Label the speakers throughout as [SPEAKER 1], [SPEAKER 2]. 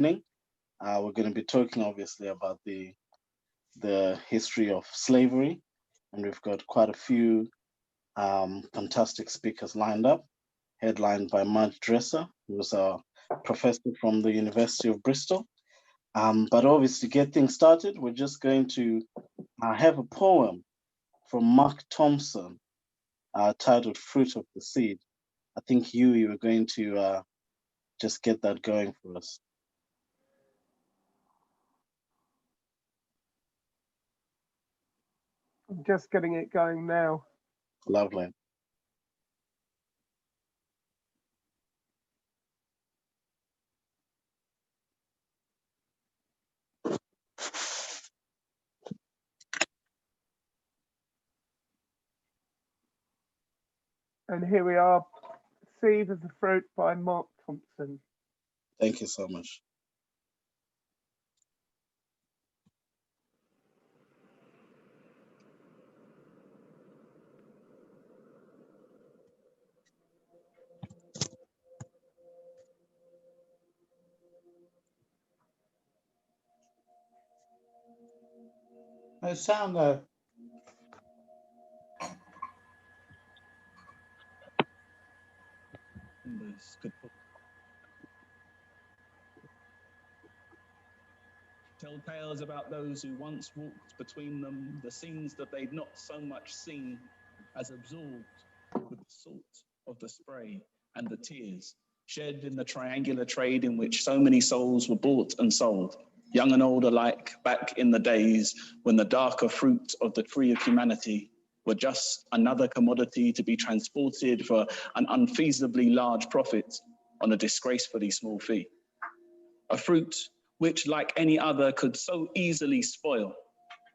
[SPEAKER 1] evening. We're going to be talking obviously about the history of slavery, and we've got quite a few fantastic speakers lined up, headlined by Marge Dresser, who's a professor from the University of Bristol. But obviously, to get things started, we're just going to have a poem from Mark Thompson titled Fruit of the Seed. I think you were going to just get that going for us.
[SPEAKER 2] I'm just getting it going now.
[SPEAKER 1] Lovely.
[SPEAKER 2] And here we are, Seed of the Fruit by Mark Thompson.
[SPEAKER 1] Thank you so much.
[SPEAKER 3] No sound though.
[SPEAKER 4] Tell tales about those who once walked between them, the scenes that they'd not so much seen as absorbed with the salt of the spray and the tears shed in the triangular trade in which so many souls were bought and sold, young and old alike, back in the days when the darker fruit of the tree of humanity were just another commodity to be transported for an unfeasibly large profit on a disgracefully small fee. A fruit which, like any other, could so easily spoil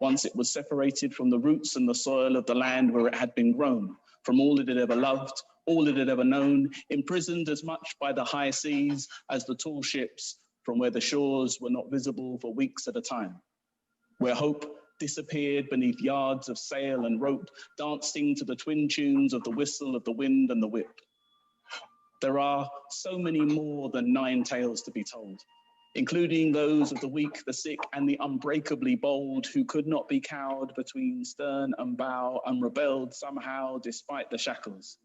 [SPEAKER 4] once it was separated from the roots and the soil of the land where it had been grown, from all it had ever loved, all it had ever known, imprisoned as much by the high seas as the tall ships from where the shores were not visible for weeks at a time, where hope disappeared beneath yards of sail and rope, dancing to the twin tunes of the whistle of the wind and the whip. There are so many more than 9 tales to be told, including those of the weak, the sick, and the unbreakably bold who could not be cowed between stern and bow and rebelled somehow despite the shackles.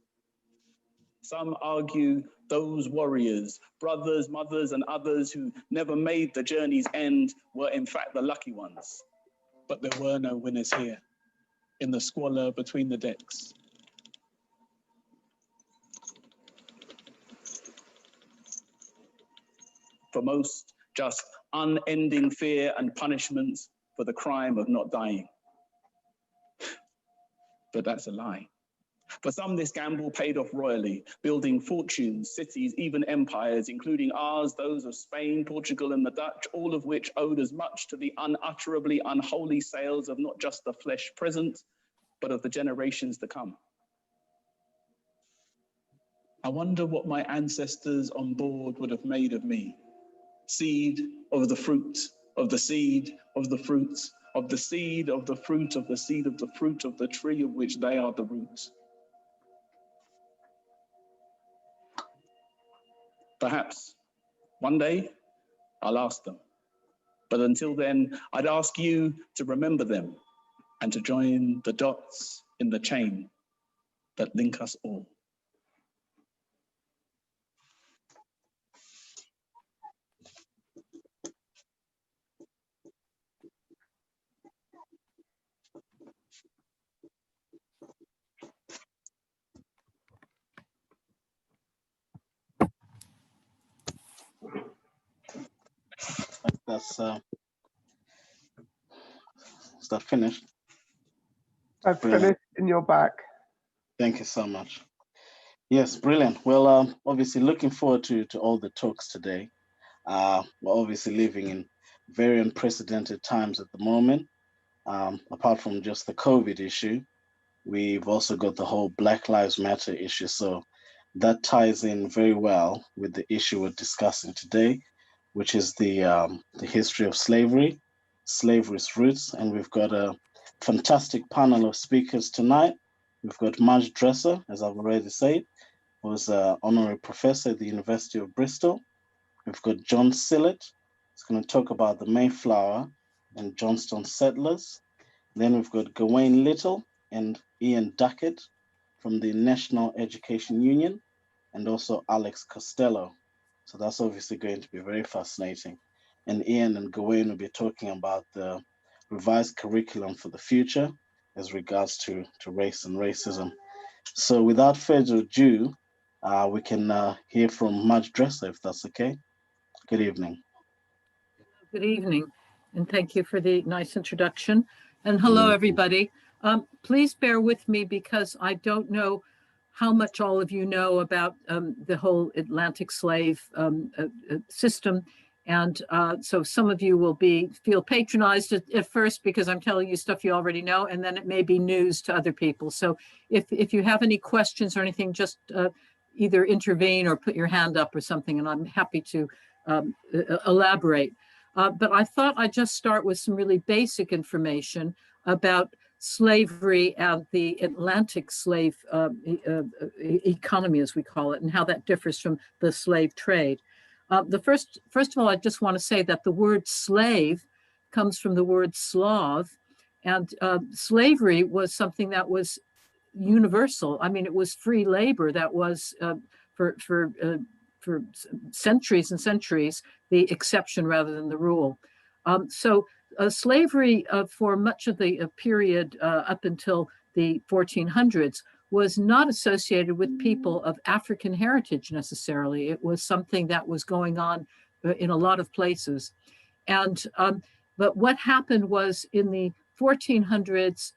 [SPEAKER 4] Some argue those warriors, brothers, mothers, and others who never made the journey's end were in fact the lucky ones. But there were no winners here, in the squalor between the decks. For most, just unending fear and punishment for the crime of not dying. But that's a lie. For some, this gamble paid off royally, building fortunes, cities, even empires, including ours, those of Spain, Portugal, and the Dutch, all of which owed as much to the unutterably unholy sales of not just the flesh present, but of the generations to come. I wonder what my ancestors on board would have made of me. Seed of the fruit, of the seed, of the fruit, of the seed, of the fruit, of the seed, of the fruit, of the tree of which they are the root. Perhaps one day I'll ask them. But until then, I'd ask you to remember them and to join the dots in the chain that link us all.
[SPEAKER 1] That's is that finished?
[SPEAKER 2] I've
[SPEAKER 1] Brilliant.
[SPEAKER 2] finished in your back.
[SPEAKER 1] Thank you so much. Yes, brilliant. Well, obviously looking forward to all the talks today. We're obviously living in very unprecedented times at the moment. Apart from just the COVID issue, we've also got the whole Black Lives Matter issue. So that ties in very well with the issue we're discussing today, which is the history of slavery, slavery's roots, and we've got a fantastic panel of speakers tonight. We've got Marge Dresser, as I've already said, who's an honorary professor at the University of Bristol. We've got John Sillett, going to talk about the Mayflower and Johnstone settlers. Then we've got Gawain Little and Ian Duckett from the National Education Union, and also Alex Costello. So that's obviously going to be very fascinating. And Ian and Gawain will be talking about the revised curriculum for the future as regards to race and racism. So without further ado, we can hear from Madge Dresser, if that's okay. Good evening.
[SPEAKER 5] Good evening, and thank you for the nice introduction. And hello, everybody. Please bear with me because I don't know how much all of you know about the whole Atlantic slave system. And so some of you will feel patronized at first because I'm telling you stuff you already know, and then it may be news to other people. So if you have any questions or anything, just either intervene or put your hand up or something, and I'm happy to elaborate. But I thought I'd just start with some really basic information about slavery and the Atlantic slave economy, as we call it, and how that differs from the slave trade. First of all, I just want to say that the word slave comes from the word Slav, and slavery was something that was universal. I mean, it was free labor that was for centuries and centuries, the exception rather than the rule. So slavery for much of the period up until the 1400s was not associated with people of African heritage necessarily. It was something that was going on in a lot of places. And but what happened was in the 1400s,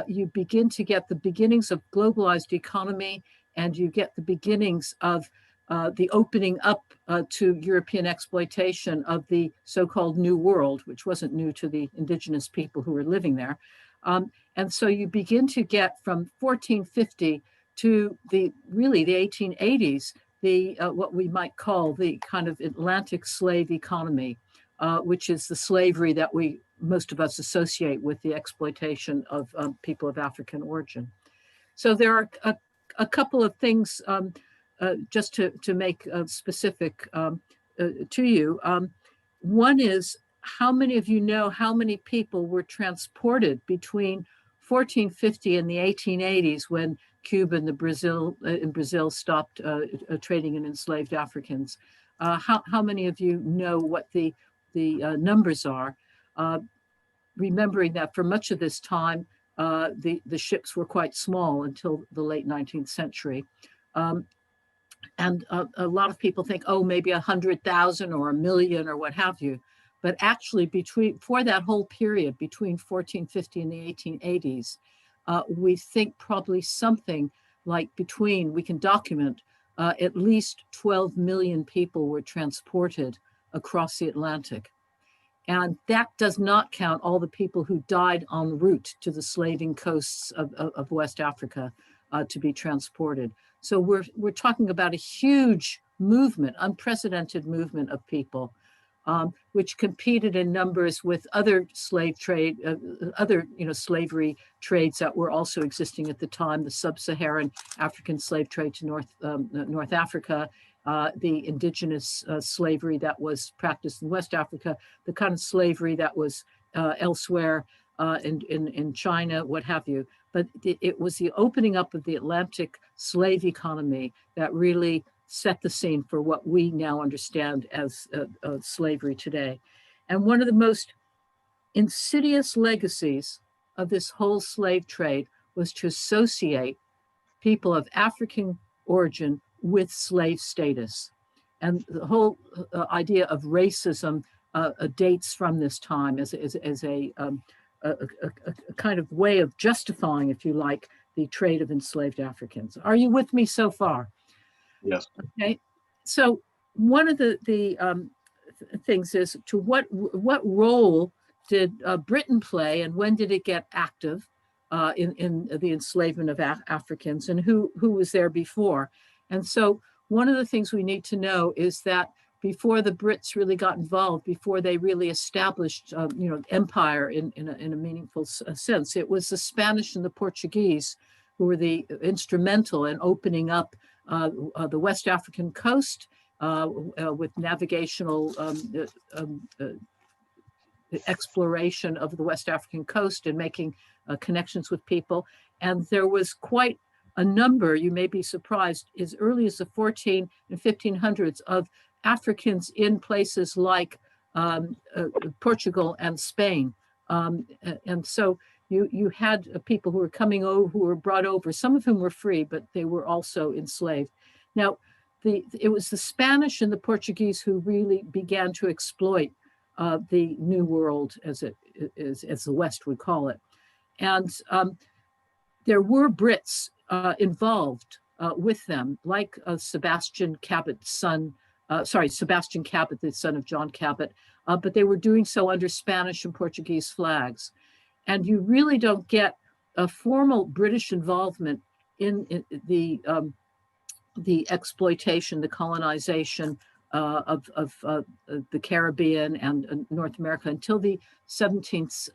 [SPEAKER 5] you begin to get the beginnings of globalized economy, and you get the beginnings of the opening up to European exploitation of the so-called New World, which wasn't new to the indigenous people who were living there. And so you begin to get from 1450 to the 1880s, what we might call the kind of Atlantic slave economy, which is the slavery that most of us associate with the exploitation of people of African origin. So there are a couple of things just to make specific to you. One is, how many of you know how many people were transported between 1450 and the 1880s when Cuba and Brazil stopped trading in enslaved Africans? How many of you know what the numbers are? Remembering that for much of this time, the ships were quite small until the late 19th century. And a lot of people think, oh, maybe 100,000 or 1 million or what have you. But actually, for that whole period, between 1450 and the 1880s, we think probably something like we can document at least 12 million people were transported across the Atlantic. And that does not count all the people who died en route to the slaving coasts of West Africa to be transported. So we're talking about a huge movement, unprecedented movement of people, which competed in numbers with other slave trade, slavery trades that were also existing at the time: the sub-Saharan African slave trade to North Africa, the indigenous slavery that was practiced in West Africa, the kind of slavery that was elsewhere in China, what have you. But it was the opening up of the Atlantic slave economy that really set the scene for what we now understand as slavery today. And one of the most insidious legacies of this whole slave trade was to associate people of African origin with slave status. And the whole idea of racism dates from this time as a kind of way of justifying, if you like, the trade of enslaved Africans. Are you with me so far?
[SPEAKER 1] Yes.
[SPEAKER 5] Okay. So one of the things is, to what role did Britain play, and when did it get active in the enslavement of Africans, and who was there before? And so one of the things we need to know is that before the Brits really got involved, before they really established, empire in a meaningful sense, it was the Spanish and the Portuguese who were the instrumental in opening up the West African coast with navigational exploration of the West African coast and making connections with people. And there was quite a number, you may be surprised, as early as the 14 and 1500s of Africans in places like Portugal and Spain. And so you had people who were coming over, who were brought over, some of whom were free, but they were also enslaved. Now, it was the Spanish and the Portuguese who really began to exploit the New World, as the West would call it. And there were Brits involved with them, like Sebastian Cabot's son, Sebastian Cabot, the son of John Cabot, but they were doing so under Spanish and Portuguese flags. And you really don't get a formal British involvement in the exploitation, the colonization of the Caribbean and North America until the 17th,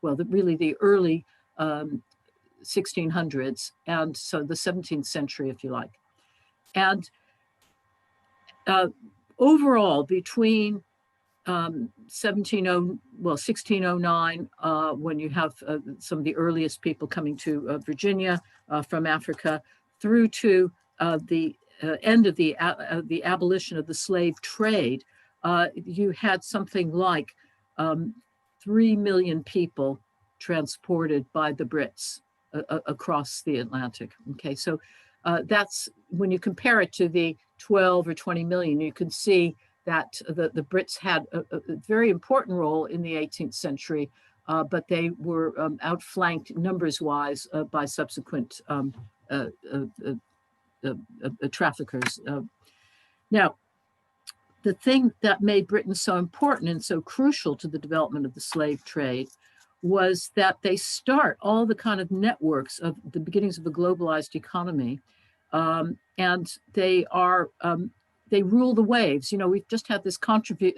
[SPEAKER 5] really the early 1600s, and so the 17th century, if you like. And overall, between 1609, when you have some of the earliest people coming to Virginia from Africa, through to the end of the abolition of the slave trade, you had something like 3 million people transported by the Brits across the Atlantic. Okay, so that's when you compare it to the 12 or 20 million, you can see that the Brits had a very important role in the 18th century, but they were outflanked numbers-wise by subsequent traffickers. Now, the thing that made Britain so important and so crucial to the development of the slave trade was that they start all the kind of networks of the beginnings of a globalized economy, and they are they rule the waves. You know, we've just had this controversy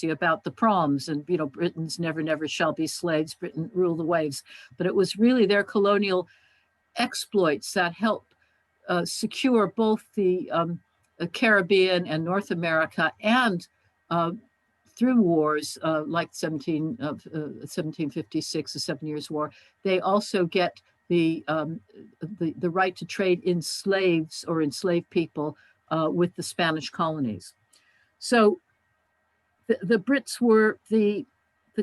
[SPEAKER 5] about the proms, and you know, Britons never shall be slaves. Britain rule the waves, but it was really their colonial exploits that helped secure both the Caribbean and North America, and through wars like 1756, the 7 Years' War, they also get the right to trade in slaves or enslaved people with the Spanish colonies. So the Brits were the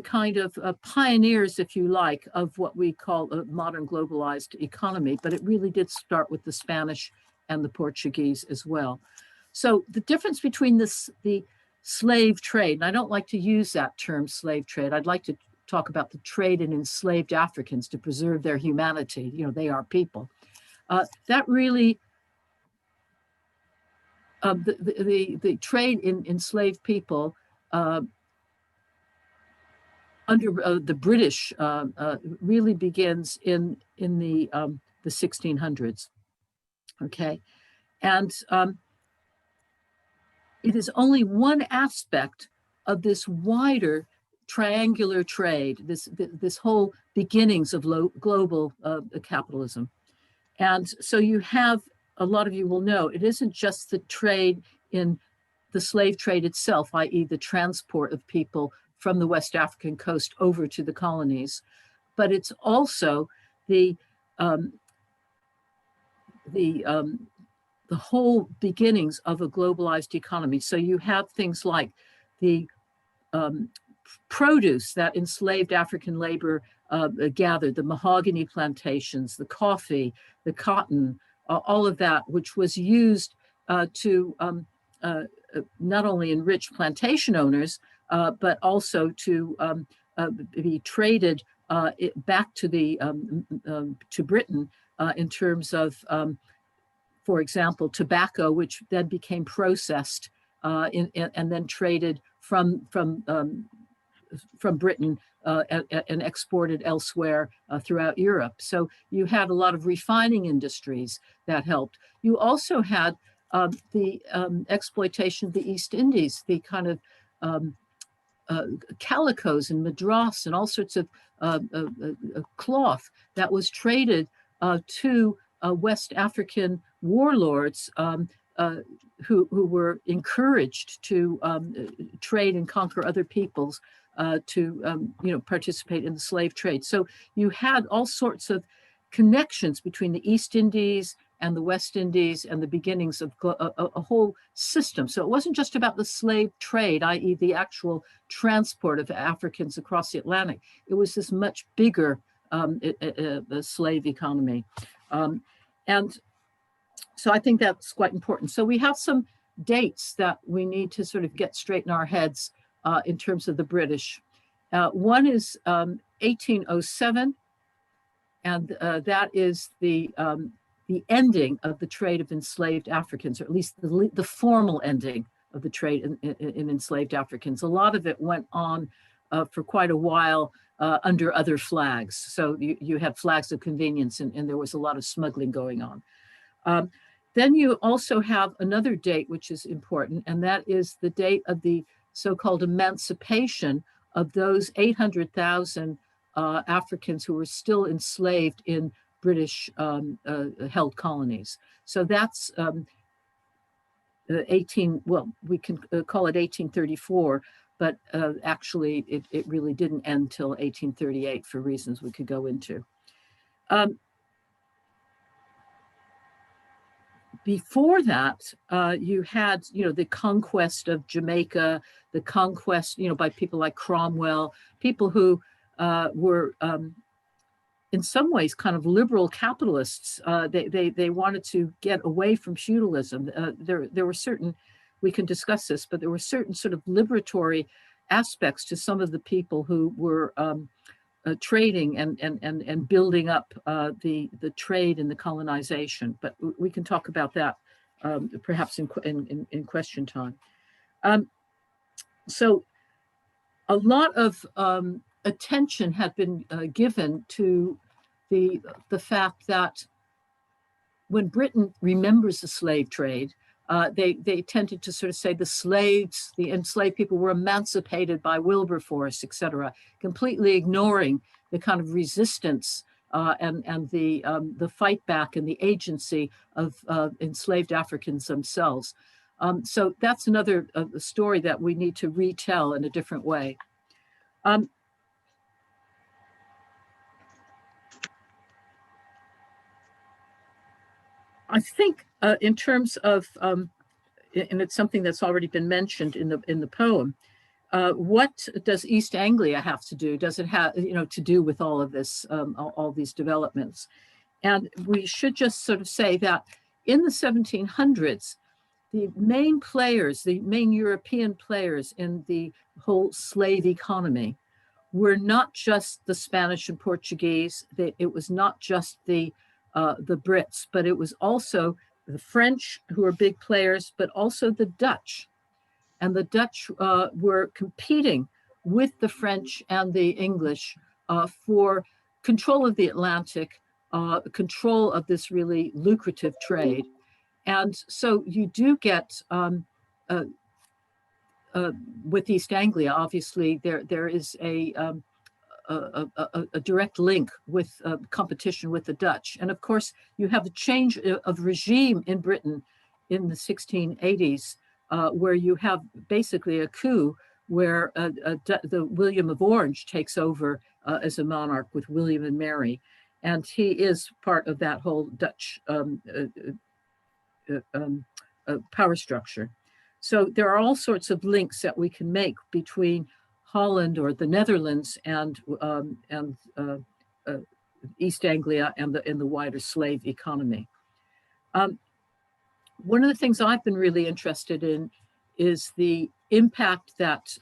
[SPEAKER 5] kind of pioneers, if you like, of what we call a modern globalized economy, but it really did start with the Spanish and the Portuguese as well. So the difference between the slave trade, and I don't like to use that term slave trade, I'd like to talk about the trade in enslaved Africans to preserve their humanity, you know, they are people. That really, the trade in enslaved people under the British really begins in the 1600s, okay? And it is only one aspect of this wider triangular trade, this whole beginnings of global capitalism. And so you have, a lot of you will know, it isn't just the trade in the slave trade itself, i.e. the transport of people from the West African coast over to the colonies, but it's also the whole beginnings of a globalized economy. So you have things like the produce that enslaved African labor gathered, the mahogany plantations, the coffee, the cotton, all of that, which was used to not only enrich plantation owners, but also to be traded back to to Britain in terms of, for example, tobacco, which then became processed and then traded from Britain and exported elsewhere throughout Europe. So you had a lot of refining industries that helped. You also had the exploitation of the East Indies, the kind of calicos and madras and all sorts of cloth that was traded to West African warlords who were encouraged to trade and conquer other peoples to participate in the slave trade. So you had all sorts of connections between the East Indies and the West Indies and the beginnings of a whole system. So it wasn't just about the slave trade, i.e. the actual transport of Africans across the Atlantic. It was this much bigger slave economy. And so I think that's quite important. So we have some dates that we need to sort of get straight in our heads in terms of the British. One is 1807, and that is the ending of the trade of enslaved Africans, or at least the formal ending of the trade in enslaved Africans. A lot of it went on for quite a while under other flags. So you had flags of convenience, and there was a lot of smuggling going on. Then you also have another date which is important, and that is the date of the so-called emancipation of those 800,000 Africans who were still enslaved in British held colonies. So that's 18, well, we can call it 1834, but actually it really didn't end till 1838 for reasons we could go into. Before that, you had, the conquest of Jamaica, the conquest, by people like Cromwell, people who were in some ways kind of liberal capitalists. They wanted to get away from feudalism. There were certain, we can discuss this, but there were certain sort of liberatory aspects to some of the people who were trading and building up the trade and the colonization. But we can talk about that perhaps in question time. So a lot of attention had been given to the fact that when Britain remembers the slave trade, they tended to sort of say the enslaved people were emancipated by Wilberforce, et cetera, completely ignoring the kind of resistance and the fight back and the agency of enslaved Africans themselves. So that's another story that we need to retell in a different way. I think in terms of, and it's something that's already been mentioned in the poem, what does East Anglia have to do? Does it have, to do with all of this, all these developments? And we should just sort of say that in the 1700s, the main players, the main European players in the whole slave economy were not just the Spanish and Portuguese. It was not just the Brits, but it was also the French who were big players, but also the Dutch. And the Dutch were competing with the French and the English for control of the Atlantic, control of this really lucrative trade. And so you do get, with East Anglia, obviously, there is a direct link with competition with the Dutch. And of course, you have a change of regime in Britain in the 1680s, where you have basically a coup where the William of Orange takes over as a monarch with William and Mary. And he is part of that whole Dutch power structure. So there are all sorts of links that we can make between Holland or the Netherlands and East Anglia and the wider slave economy. One of the things I've been really interested in is the impact that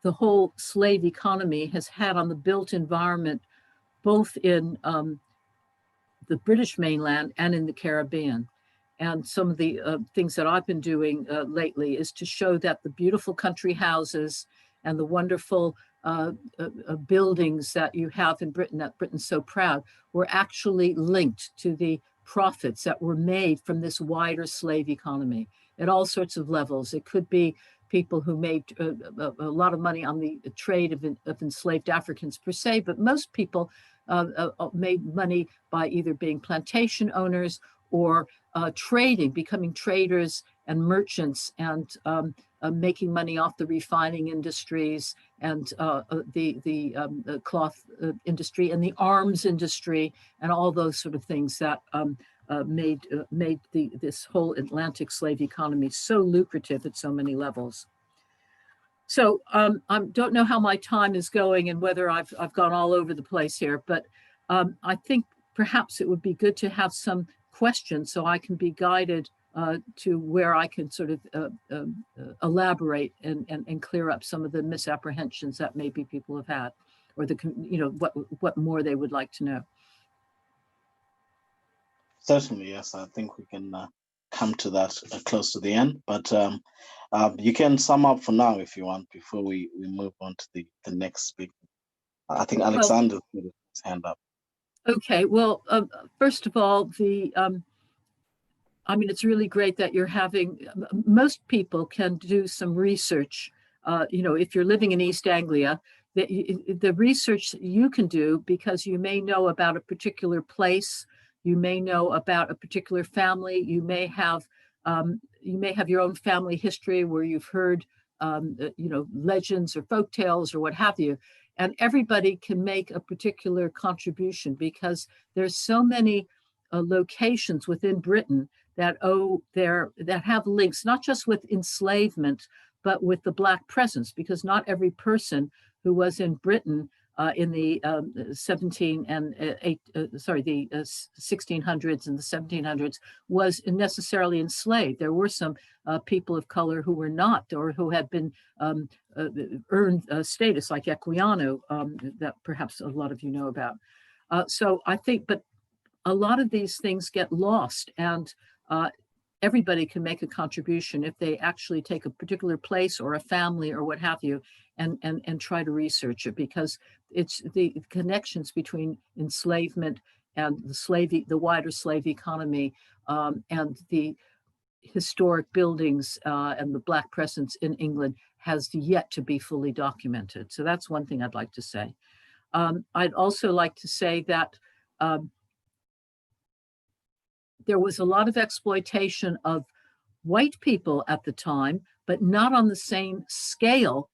[SPEAKER 5] the whole slave economy has had on the built environment, both in the British mainland and in the Caribbean. And some of the things that I've been doing lately is to show that the beautiful country houses and the wonderful buildings that you have in Britain, that Britain's so proud, were actually linked to the profits that were made from this wider slave economy at all sorts of levels. It could be people who made a lot of money on the trade of enslaved Africans per se, but most people made money by either being plantation owners or trading, becoming traders and merchants, and making money off the refining industries and the cloth industry and the arms industry and all those sort of things that made this whole Atlantic slave economy so lucrative at so many levels. So I don't know how my time is going and whether I've gone all over the place here, but I think perhaps it would be good to have some questions so I can be guided to where I can sort of elaborate and clear up some of the misapprehensions that maybe people have had, or what more they would like to know.
[SPEAKER 1] Certainly, yes. I think we can come to that close to the end, but you can sum up for now if you want before we move on to the next speaker. I think Alexander's put his hand up. Okay, well, first of all, I mean, it's really great that you're having, most people can do some research. If you're living in East Anglia, the research you can do, because you may know about a particular place, you may know about a particular family, you may have your own family history where you've heard, legends or folk tales or what have you. And everybody can make a particular contribution, because there's so many locations within Britain that have links, not just with enslavement, but with the Black presence, because not every person who was in Britain in the 1600s and the 1700s was necessarily enslaved. There were some people of color who were not, or who had been earned status, like Equiano, that perhaps a lot of you know about. So I think, but a lot of these things get lost, and everybody can make a contribution if they actually take a particular place or a family or what have you, and try to research it, because it's the connections between enslavement and the wider slave economy, and the historic buildings and the Black presence in England has yet to be fully documented. So that's one thing I'd like to say. I'd also like to say that there was a lot of exploitation of white people at the time, but not on the same scale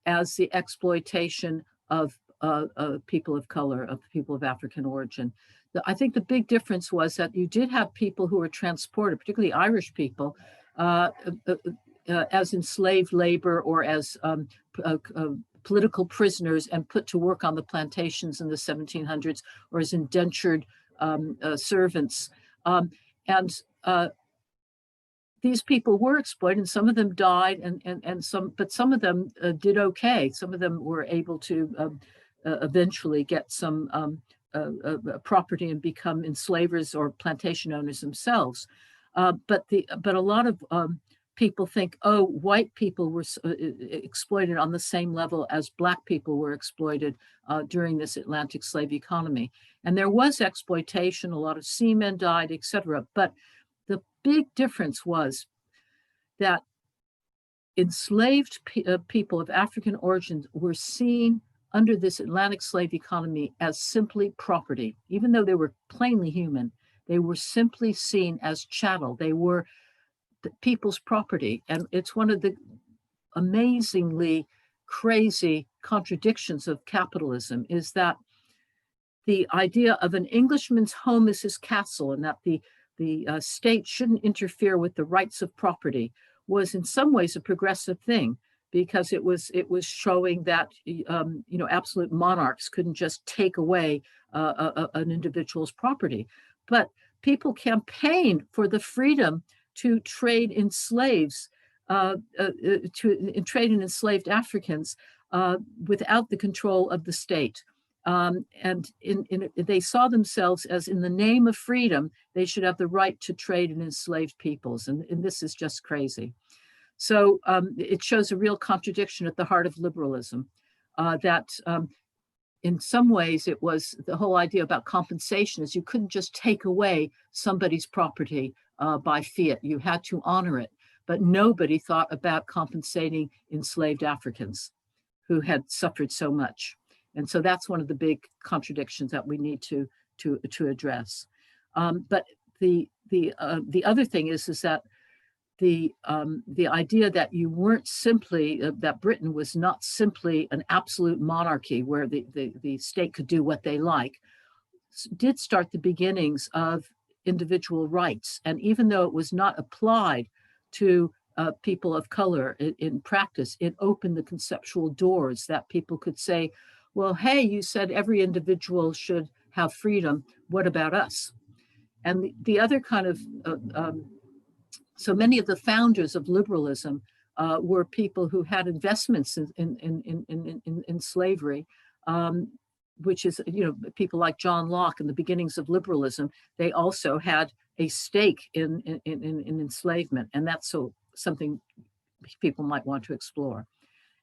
[SPEAKER 1] as the exploitation of people of color, of people of African origin. I think the big difference was that you did have people who were transported, particularly Irish people, as enslaved labor or as political prisoners and put to work on the plantations in the 1700s, or as indentured servants. These people were exploited, and some of them died, but some of them did okay. Some of them were able to eventually get some property and become enslavers or plantation owners themselves. But a lot of people think, oh, white people were exploited on the same level as Black people were exploited during this Atlantic slave economy. And there was exploitation, a lot of seamen died, etc. But the big difference was that enslaved people of African origins were seen under this Atlantic slave economy as simply property. Even though they were plainly human, they were simply seen as chattel. They were the people's property. And it's one of the amazingly crazy contradictions of capitalism, is that the idea of an Englishman's home is his castle, and that the state shouldn't interfere with the rights of property, was in some ways a progressive thing, because it was showing that absolute monarchs couldn't just take away an individual's property. But people campaigned for the freedom to trade in slaves, trade in enslaved Africans without the control of the state. They saw themselves as, in the name of freedom, they should have the right to trade in enslaved peoples. And this is just crazy. So it shows a real contradiction at the heart of liberalism, that in some ways it was the whole idea about compensation is you couldn't just take away somebody's property by fiat. You had to honor it. But nobody thought about compensating enslaved Africans who had suffered so much. And so that's one of the big contradictions that we need to address. But
[SPEAKER 5] the other thing is that the idea that you weren't simply that Britain was not simply an absolute monarchy where the state could do what they like, did start the beginnings of individual rights. And even though it was not applied to people of color in practice, it opened the conceptual doors that people could say, well, hey, you said every individual should have freedom. What about us? And the other kind of, so many of the founders of liberalism were people who had investments in slavery, which is, people like John Locke in the beginnings of liberalism. They also had a stake in enslavement, and that's something people might want to explore.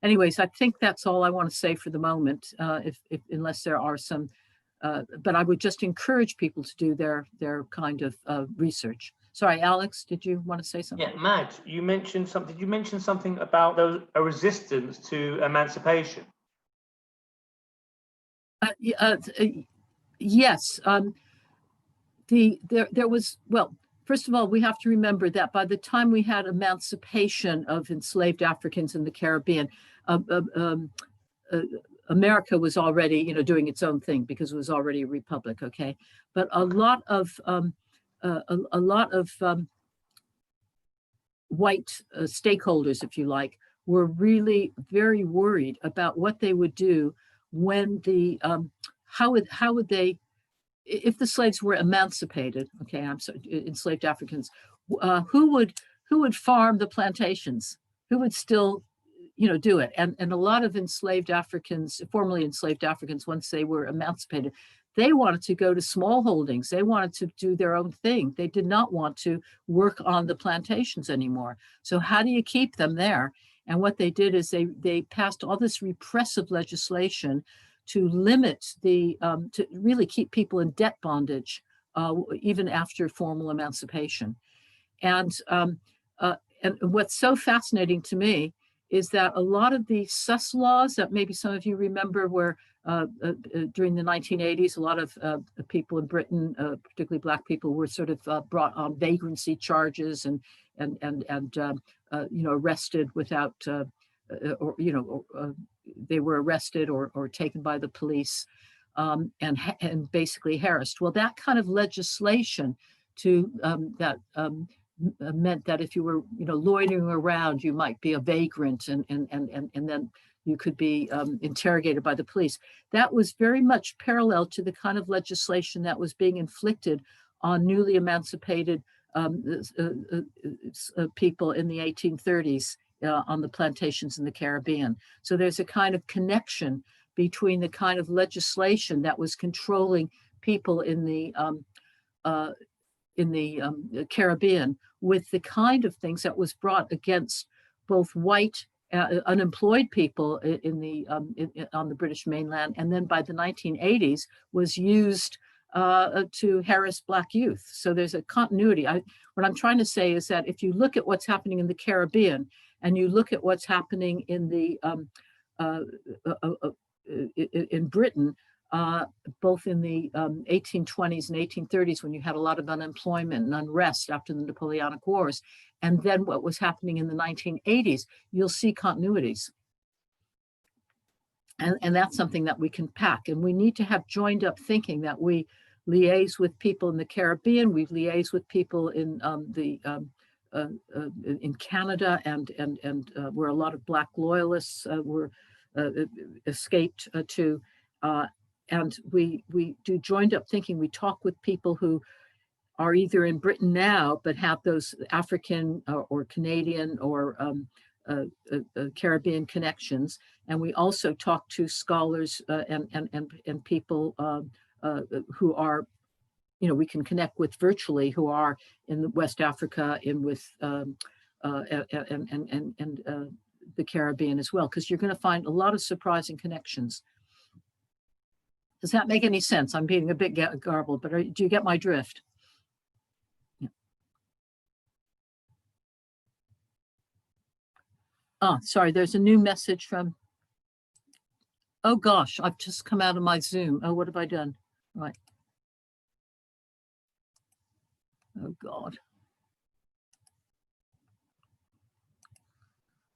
[SPEAKER 5] Anyways, I think that's all I want to say for the moment, unless there are some, but I would just encourage people to do their kind of research. Sorry, Alex, did you want to say something?
[SPEAKER 6] Yeah, Matt, you mentioned something. You mentioned something about a resistance to emancipation.
[SPEAKER 5] Yes. There was, well, first of all, we have to remember that by the time we had emancipation of enslaved Africans in the Caribbean, America was already, doing its own thing because it was already a republic. Okay, but a lot of white stakeholders, if you like, were really very worried about what they would do when how would they, if the slaves were emancipated, okay, I'm sorry, enslaved Africans, who would farm the plantations? Who would still, do it? And a lot of enslaved Africans, formerly enslaved Africans, once they were emancipated, they wanted to go to small holdings. They wanted to do their own thing. They did not want to work on the plantations anymore. So how do you keep them there? And what they did is they passed all this repressive legislation to limit to really keep people in debt bondage, even after formal emancipation. And what's so fascinating to me is that a lot of the cess laws that maybe some of you remember were during the 1980s, a lot of people in Britain, particularly Black people, were sort of brought on vagrancy charges and arrested without, they were arrested or taken by the police and basically harassed. Well, that kind of legislation meant that if you were, loitering around, you might be a vagrant and then you could be interrogated by the police. That was very much parallel to the kind of legislation that was being inflicted on newly emancipated people in the 1830s on the plantations in the Caribbean. So there's a kind of connection between the kind of legislation that was controlling people in the Caribbean with the kind of things that was brought against both white unemployed people on the British mainland, and then by the 1980s was used to harass Black youth. So there's a continuity. What I'm trying to say is that if you look at what's happening in the Caribbean and you look at what's happening in Britain, both in the 1820s and 1830s, when you had a lot of unemployment and unrest after the Napoleonic Wars, and then what was happening in the 1980s, you'll see continuities. And that's something that we can pack. And we need to have joined up thinking that we liaise with people in the Caribbean, we liaise with people in Canada, and where a lot of Black loyalists were escaped to. And we do joined up thinking. We talk with people who are either in Britain now, but have those African or Canadian or Caribbean connections. And we also talk to scholars and people who are, we can connect with virtually, who are in West Africa and with the Caribbean as well, because you're going to find a lot of surprising connections. Does that make any sense? I'm being a bit garbled, but do you get my drift? Yeah. Oh, sorry, there's a new message from, oh gosh, I've just come out of my Zoom. Oh, what have I done? Right. Oh, God.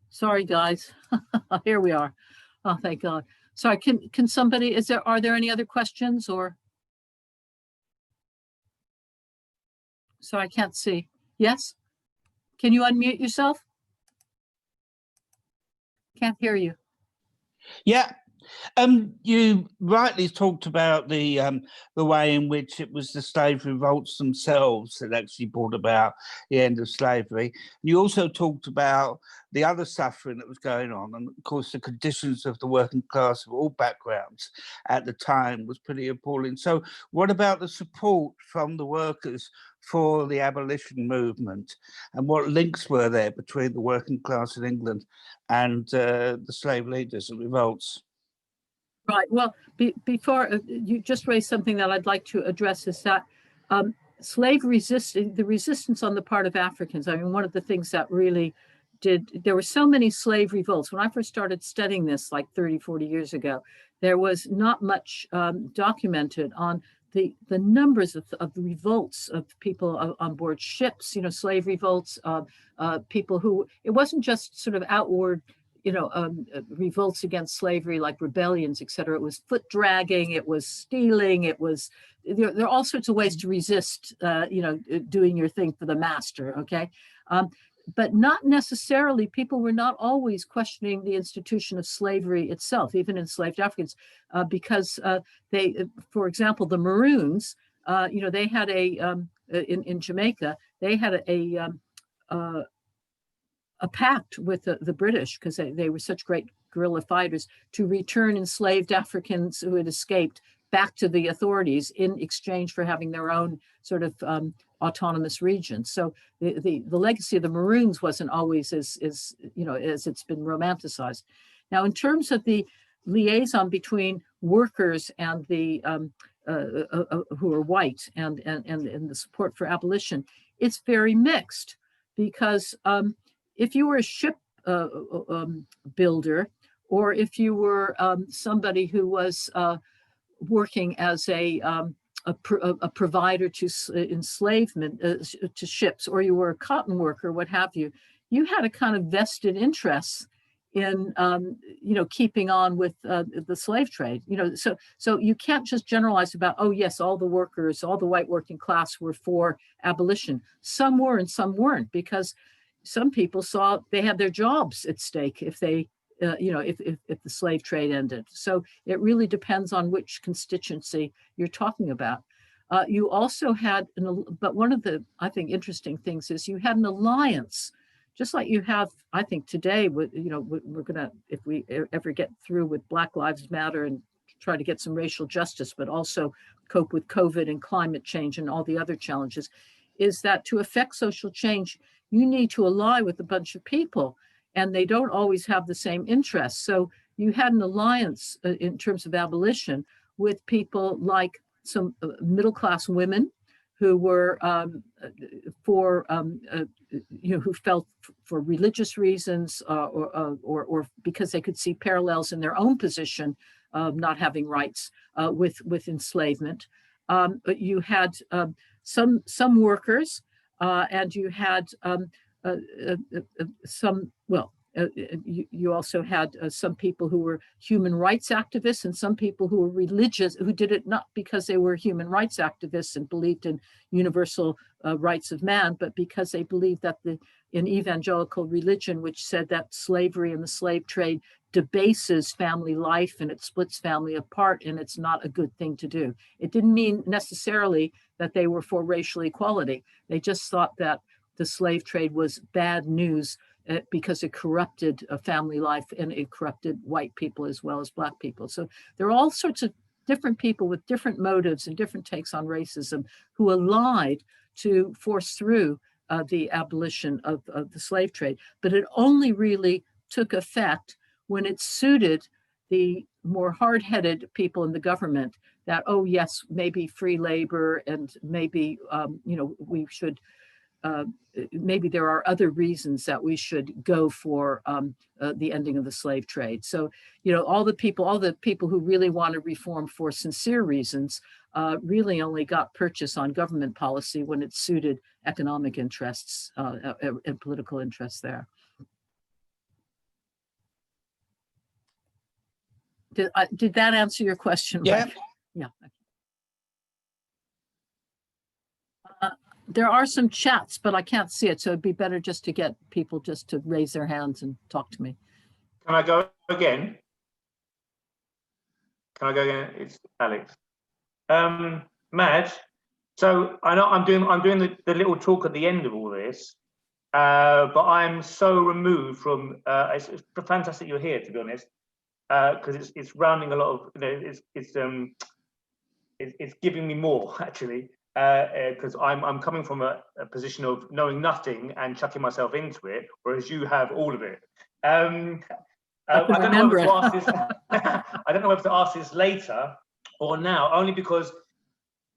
[SPEAKER 5] Sorry, guys. Here we are. Oh, thank God. Sorry, can somebody, are there any other questions or? So I can't see. Yes? Can you unmute yourself? Can't hear you.
[SPEAKER 3] Yeah. You rightly talked about the way in which it was the slave revolts themselves that actually brought about the end of slavery. You also talked about the other suffering that was going on, and of course the conditions of the working class of all backgrounds at the time was pretty appalling. So what about the support from the workers for the abolition movement, and what links were there between the working class in England and the slave leaders and revolts?
[SPEAKER 5] Right. Well, before you just raised something that I'd like to address is that the resistance on the part of Africans. I mean, one of the things that really there were so many slave revolts. When I first started studying this like 30, 40 years ago, there was not much documented on the numbers of the revolts of people on board ships, slave revolts, people who, it wasn't just sort of outward revolts against slavery like rebellions, et cetera. It was foot dragging, it was stealing, it was, there are all sorts of ways to resist, doing your thing for the master, okay? But not necessarily, people were not always questioning the institution of slavery itself, even enslaved Africans, because they, for example, the Maroons, they had in Jamaica, they had a pact with the British, because they were such great guerrilla fighters, to return enslaved Africans who had escaped back to the authorities in exchange for having their own sort of autonomous regions. So the legacy of the Maroons wasn't always as it's been romanticized. Now, in terms of the liaison between workers and the who are white and the support for abolition, it's very mixed, because if you were a ship builder, or if you were somebody who was working as a provider to enslavement, to ships, or you were a cotton worker, what have you, you had a kind of vested interest in keeping on with the slave trade. So you can't just generalize about, oh yes, all the workers, all the white working class were for abolition. Some were and some weren't, because some people saw they had their jobs at stake if they, if the slave trade ended. So it really depends on which constituency you're talking about. You also had, but one of the, I think, interesting things is you had an alliance, just like you have, I think, today. We're gonna, if we ever get through with Black Lives Matter and try to get some racial justice, but also cope with COVID and climate change and all the other challenges, is that to affect social change, you need to ally with a bunch of people, and they don't always have the same interests. So you had an alliance in terms of abolition with people like some middle-class women who were who felt for religious reasons or because they could see parallels in their own position of not having rights with enslavement. But you had some workers, and you had some, well, you also had some people who were human rights activists, and some people who were religious, who did it not because they were human rights activists and believed in universal rights of man, but because they believed that in evangelical religion, which said that slavery and the slave trade debases family life and it splits family apart, and it's not a good thing to do. It didn't mean necessarily that they were for racial equality. They just thought that the slave trade was bad news because it corrupted family life, and it corrupted white people as well as Black people. So there are all sorts of different people with different motives and different takes on racism who allied to force through the abolition of the slave trade. But it only really took effect when it suited the more hard-headed people in the government that, oh yes, maybe free labor, and maybe we should maybe there are other reasons that we should go for the ending of the slave trade. So, you know, all the people who really want to reform for sincere reasons really only got purchase on government policy when it suited economic interests and political interests there. Did that answer your question?
[SPEAKER 3] Yeah.
[SPEAKER 5] Mike? Yeah. There are some chats, but I can't see it. So it'd be better just to get people just to raise their hands and talk to me.
[SPEAKER 6] Can I go again? Can I go again? It's Alex. Madge, so I know I'm doing the little talk at the end of all this, but I'm so removed from. It's fantastic you're here, to be honest, because it's rounding a lot of. You know, it's giving me more actually, because I'm coming from a position of knowing nothing and chucking myself into it, whereas you have all of it. I don't know whether to ask this. I don't know whether to ask this later or now, only because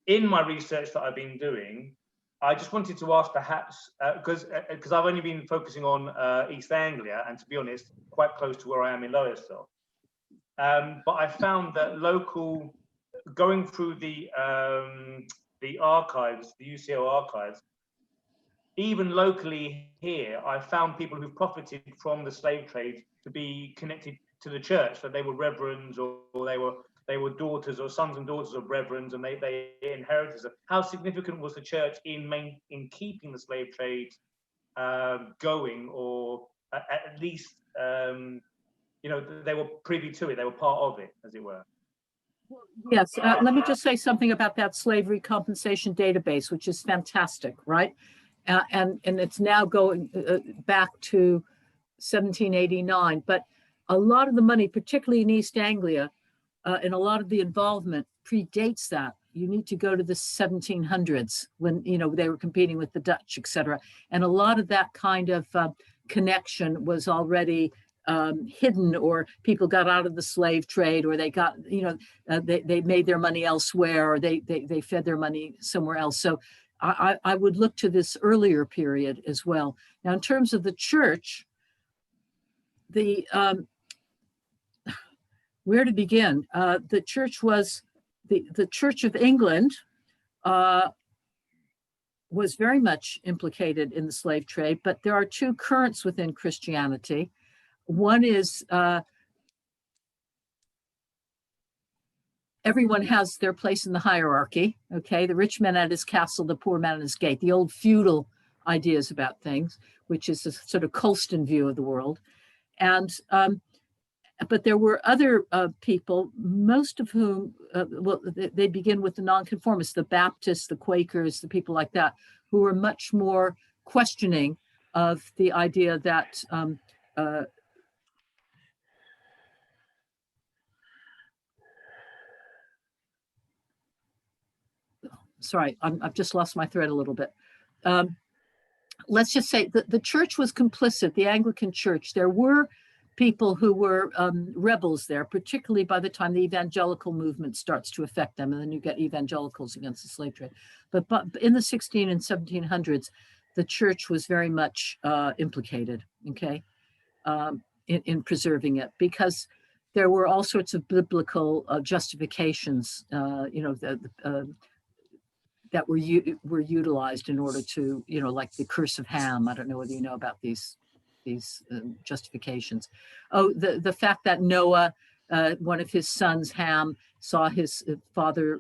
[SPEAKER 6] in my research that I've been doing, I just wanted to ask perhaps, because I've only been focusing on East Anglia, and to be honest, quite close to where I am in Lowestoft. But I found that going through the archives, the UCL archives, even locally here, I found people who profited from the slave trade to be connected to the church, that they were reverends or they were daughters or sons and daughters of reverends, and they inherited it. How significant was the church in keeping the slave trade going, or at least you know, they were privy to it, they were part of it, as it were?
[SPEAKER 5] Yes, let me just say something about that slavery compensation database, which is fantastic, right? And it's now going back to 1789, but a lot of the money, particularly in East Anglia, and a lot of the involvement predates that. You need to go to the 1700s when, you know, they were competing with the Dutch, et cetera. And a lot of that kind of connection was already hidden, or people got out of the slave trade, or they got, you know, they made their money elsewhere, or they fed their money somewhere else. So I would look to this earlier period as well. Now, in terms of the church, where to begin? The church was, the Church of England was very much implicated in the slave trade, but there are two currents within Christianity. One is everyone has their place in the hierarchy, okay? The rich man at his castle, the poor man at his gate, the old feudal ideas about things, which is a sort of Colston view of the world. And but there were other people, most of whom, well, they begin with the nonconformists, the Baptists, the Quakers, the people like that, who were much more questioning of the idea that sorry, I've just lost my thread a little bit. Let's just say that the church was complicit, the Anglican church. There were people who were rebels there, particularly by the time the evangelical movement starts to affect them, and then you get evangelicals against the slave trade. But in the 16 and 1700s, the church was very much implicated, okay, in preserving it, because there were all sorts of biblical justifications, you know, that were utilized in order to, you know, like the curse of Ham. I don't know whether you know about these justifications. Oh, the fact that Noah, one of his sons, Ham, saw his father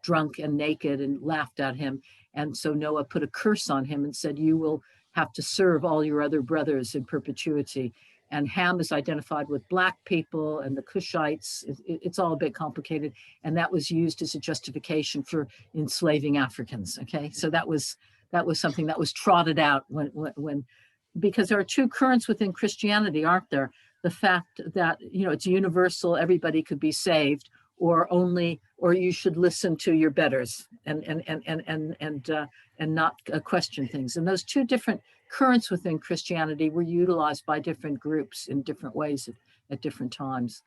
[SPEAKER 5] drunk and naked and laughed at him. And so Noah put a curse on him and said, you will have to serve all your other brothers in perpetuity. And Ham is identified with Black people and the Cushites. It's all a bit complicated. And that was used as a justification for enslaving Africans. Okay, so that was something that was trotted out when because there are two currents within Christianity, aren't there? The fact that, you know, it's universal, everybody could be saved, or you should listen to your betters and not question things. And those two different currents within Christianity were utilized by different groups in different ways at different times.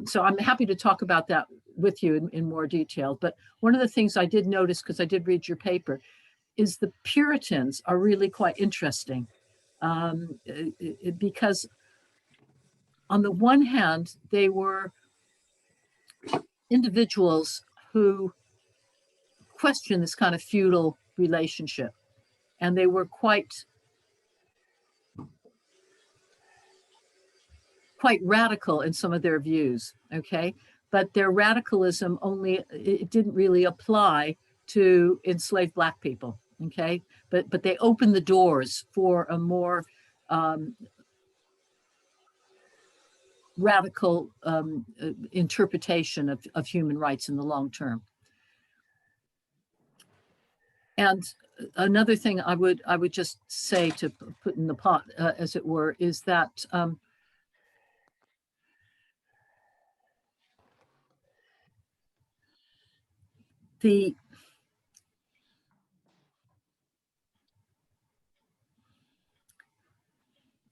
[SPEAKER 5] So I'm happy to talk about that with you in more detail. But one of the things I did notice, because I did read your paper, is the Puritans are really quite interesting, because on the one hand, they were individuals who questioned this kind of feudal relationship, and they were quite radical in some of their views, okay? But their radicalism it didn't really apply to enslaved Black people, okay? But they opened the doors for a more radical interpretation of human rights in the long term. And another thing I would just say, to put in the pot, as it were, is that the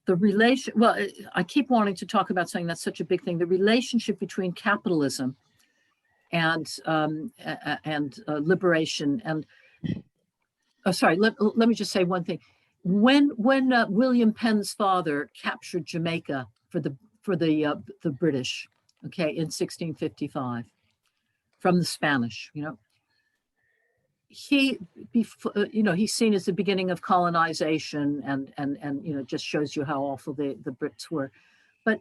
[SPEAKER 5] relation, well, I keep wanting to talk about something that's such a big thing, the relationship between capitalism and liberation. And sorry, let me just say one thing. When William Penn's father captured Jamaica for the British, okay, in 1655 from the Spanish, he's seen as the beginning of colonization, and just shows you how awful the Brits were. But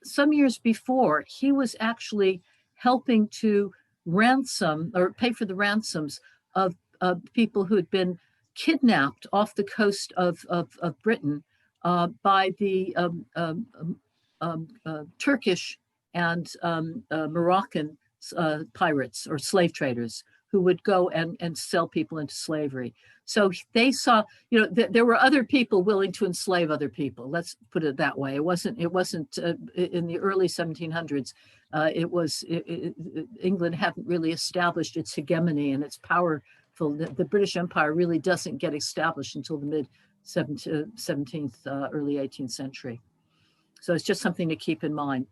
[SPEAKER 5] some years before, he was actually helping to ransom or pay for the ransoms of people who had been kidnapped off the coast of Britain by the Turkish and Moroccan pirates or slave traders, who would go and sell people into slavery. So they saw, there were other people willing to enslave other people. Let's put it that way. It wasn't in the early 1700s. England hadn't really established its hegemony and its powerful. The British Empire really doesn't get established until the mid 17th, early 18th century. So it's just something to keep in mind.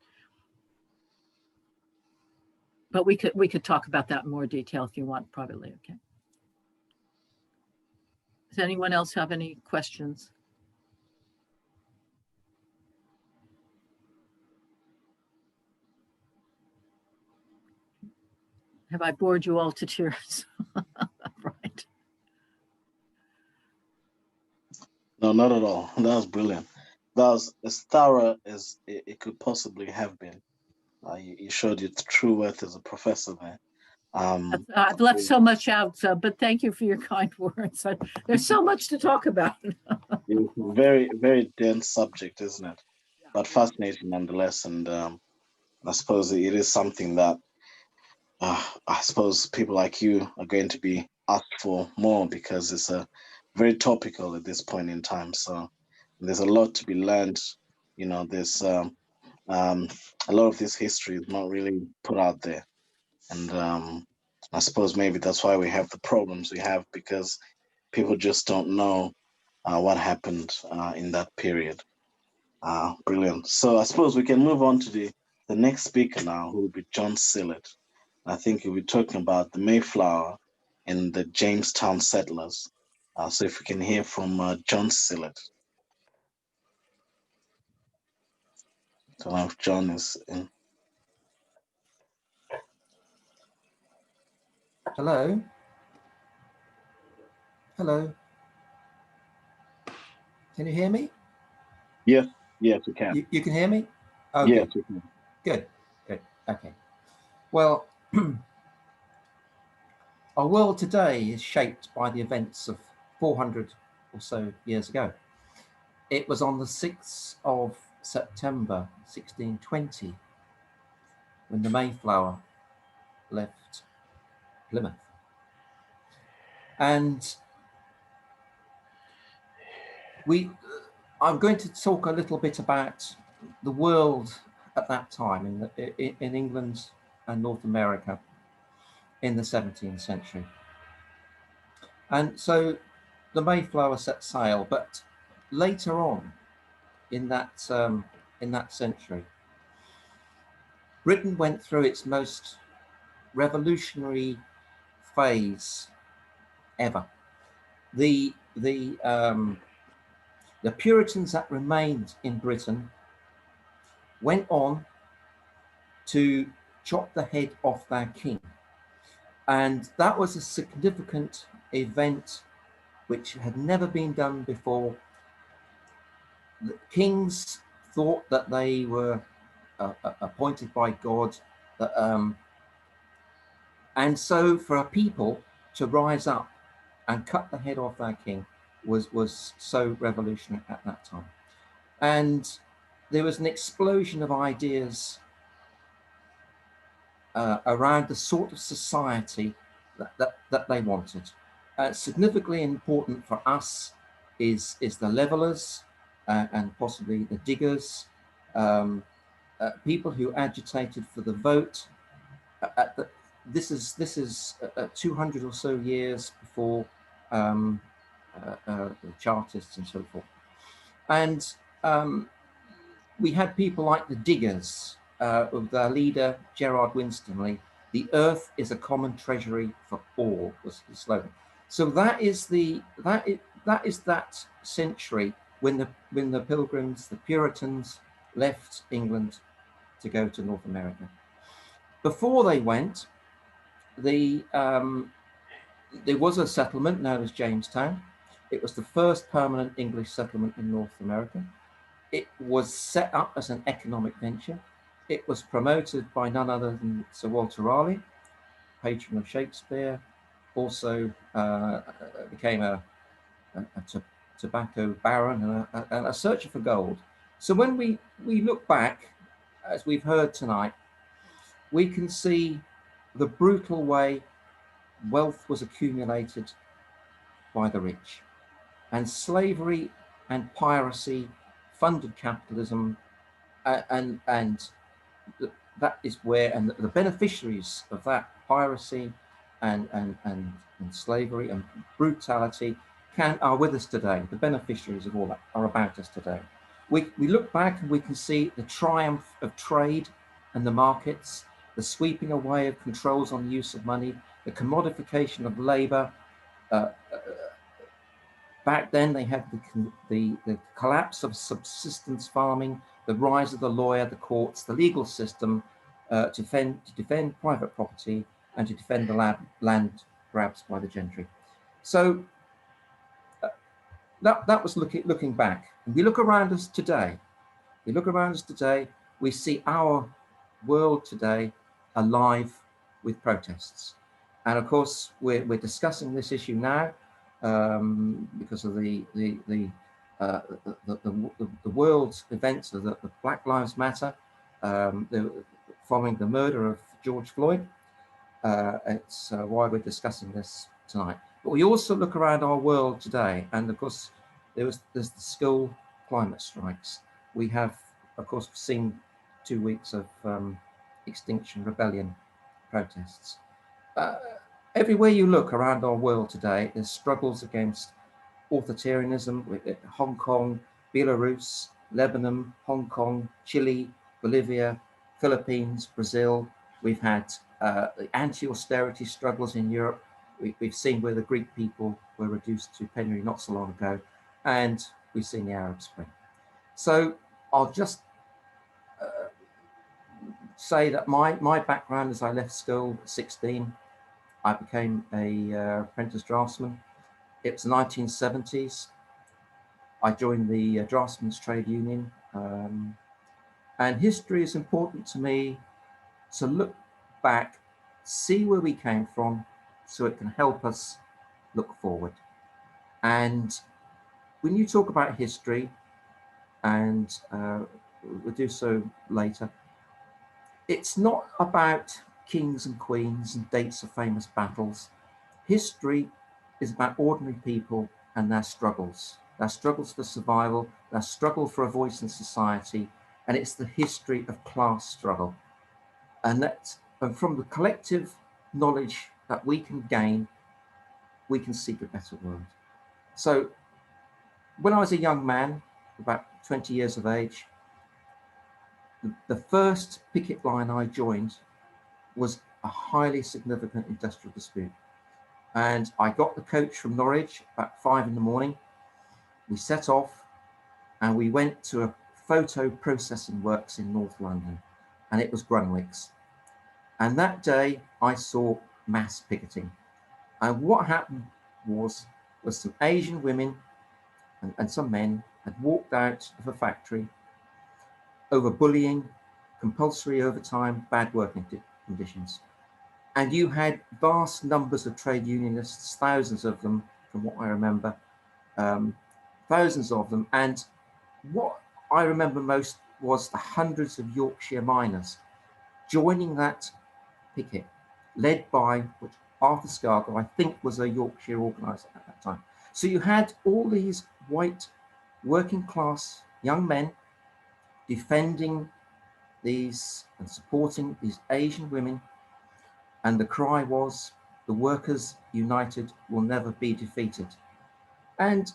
[SPEAKER 5] But we could talk about that in more detail if you want privately, okay? Does anyone else have any questions? Have I bored you all to tears? Right.
[SPEAKER 1] No, not at all. That was brilliant. That was as thorough as it could possibly have been. You showed your true worth as a professor there.
[SPEAKER 5] I've left so much out, but thank you for your kind words. There's so much to talk about.
[SPEAKER 1] It's a very, very dense subject, isn't it? But fascinating nonetheless. And I suppose it is something that I suppose people like you are going to be asked for more, because it's very topical at this point in time. So there's a lot to be learned. There's a lot of this history is not really put out there. And I suppose maybe that's why we have the problems we have, because people just don't know what happened in that period. Brilliant. So I suppose we can move on to the next speaker now, who will be John Sillett. I think he'll be talking about the Mayflower and the Jamestown settlers. So if we can hear from John Sillett. I don't know if John is in.
[SPEAKER 7] Hello. Hello. Can you hear me?
[SPEAKER 1] Yes, we can.
[SPEAKER 7] You can hear me? Okay.
[SPEAKER 1] Yes, we can.
[SPEAKER 7] Good. Okay. Well, our world today is shaped by the events of 400 or so years ago. It was on the 6th of September 1620 when the Mayflower left Plymouth. And I'm going to talk a little bit about the world at that time in England and North America in the 17th century. And so the Mayflower set sail, but later on in that century, Britain went through its most revolutionary phase ever the Puritans that remained in Britain went on to chop the head off their king. And that was a significant event which had never been done before. The kings thought that they were appointed by God, and so for a people to rise up and cut the head off their king was so revolutionary at that time. And there was an explosion of ideas around the sort of society that they wanted. Significantly important for us is the levelers and possibly the diggers, people who agitated for the vote. This is 200 or so years before the Chartists and so forth. And we had people like the diggers, with their leader, Gerard Winstanley. The earth is a common treasury for all, was his slogan. So that is that century when the Pilgrims, the Puritans, left England to go to North America. Before they went, there was a settlement known as Jamestown. It was the first permanent English settlement in North America. It was set up as an economic venture. It was promoted by none other than Sir Walter Raleigh, patron of Shakespeare, also became a tobacco baron and a searcher for gold. So when we look back, as we've heard tonight, we can see the brutal way wealth was accumulated by the rich, and slavery and piracy funded capitalism, and that is where, and the beneficiaries of that piracy and slavery and brutality are with us today. The beneficiaries of all that are about us today. We look back and we can see the triumph of trade and the markets, the sweeping away of controls on the use of money, the commodification of labor. Back then, they had the collapse of subsistence farming, the rise of the lawyer, the courts, the legal system, to defend private property and to defend the land grabs by the gentry. So that was looking back. And we look around us today. We see our world today alive with protests. And of course, we're discussing this issue now because of the world's events of the Black Lives Matter, following the murder of George Floyd. It's why we're discussing this tonight. But we also look around our world today, and of course, there's the school climate strikes. We have, of course, seen 2 weeks of Extinction Rebellion protests. Everywhere you look around our world today, there's struggles against authoritarianism with Hong Kong, Belarus, Lebanon, Hong Kong, Chile, Bolivia, Philippines, Brazil. We've had the anti-austerity struggles in Europe. We've seen where the Greek people were reduced to penury not so long ago, and we've seen the Arab Spring. So I'll just say that my background, as I left school at 16, I became a apprentice draftsman. It was the 1970s. I joined the Draftsmen's Trade Union, and history is important to me to look back, see where we came from, so it can help us look forward. And when you talk about history, and we'll do so later, it's not about kings and queens and dates of famous battles. History is about ordinary people and their struggles for survival, their struggle for a voice in society, and it's the history of class struggle. And from the collective knowledge that we can gain, we can seek a better world. So when I was a young man, about 20 years of age, the first picket line I joined was a highly significant industrial dispute. And I got the coach from Norwich at 5 in the morning. We set off and we went to a photo processing works in North London, and it was Grunwick's. And that day I saw mass picketing. And what happened was some Asian women and some men had walked out of a factory over bullying, compulsory overtime, bad working conditions. And you had vast numbers of trade unionists, thousands of them, from what I remember, thousands of them. And what I remember most was the hundreds of Yorkshire miners joining that picket, led by Arthur Scargill, I think was a Yorkshire organiser at that time. So you had all these white working class young men defending these and supporting these Asian women. And the cry was, the workers united will never be defeated. And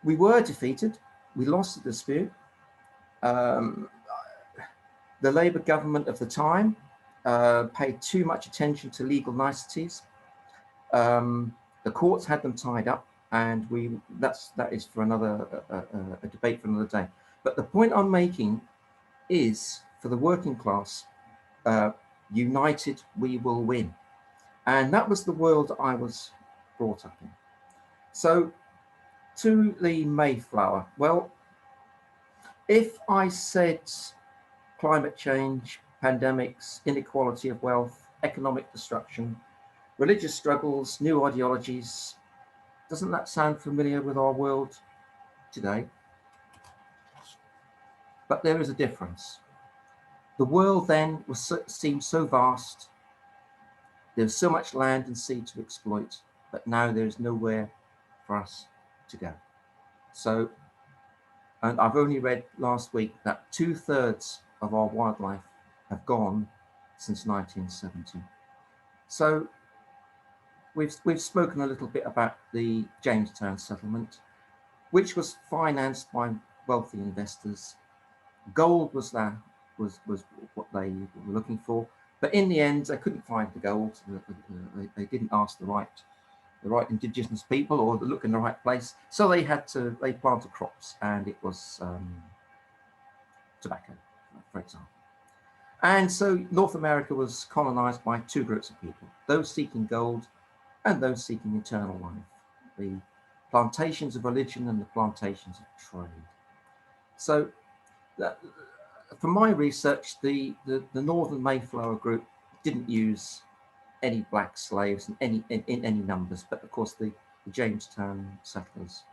[SPEAKER 7] we were defeated. We lost the dispute. The Labour government of the time paid too much attention to legal niceties. The courts had them tied up, and that is for another a debate for another day. But the point I'm making is, for the working class, united we will win. And that was the world I was brought up in. So to the Mayflower, well, if I said climate change, pandemics, inequality of wealth, economic destruction, religious struggles, new ideologies, doesn't that sound familiar with our world today? But there is a difference. The world then seemed so vast. There's so much land and sea to exploit, but now there's nowhere for us to go. So, and I've only read last week that 2/3 of our wildlife have gone since 1970. So we've spoken a little bit about the Jamestown settlement, which was financed by wealthy investors. Gold was what they were looking for, but in the end, they couldn't find the gold. They didn't ask the right indigenous people or look in the right place, so they planted crops, and it was tobacco, for example. And so North America was colonized by two groups of people: those seeking gold and those seeking eternal life, the plantations of religion and the plantations of trade. So from my research, the Northern Mayflower group didn't use any black slaves in any numbers, but of course the Jamestown settlers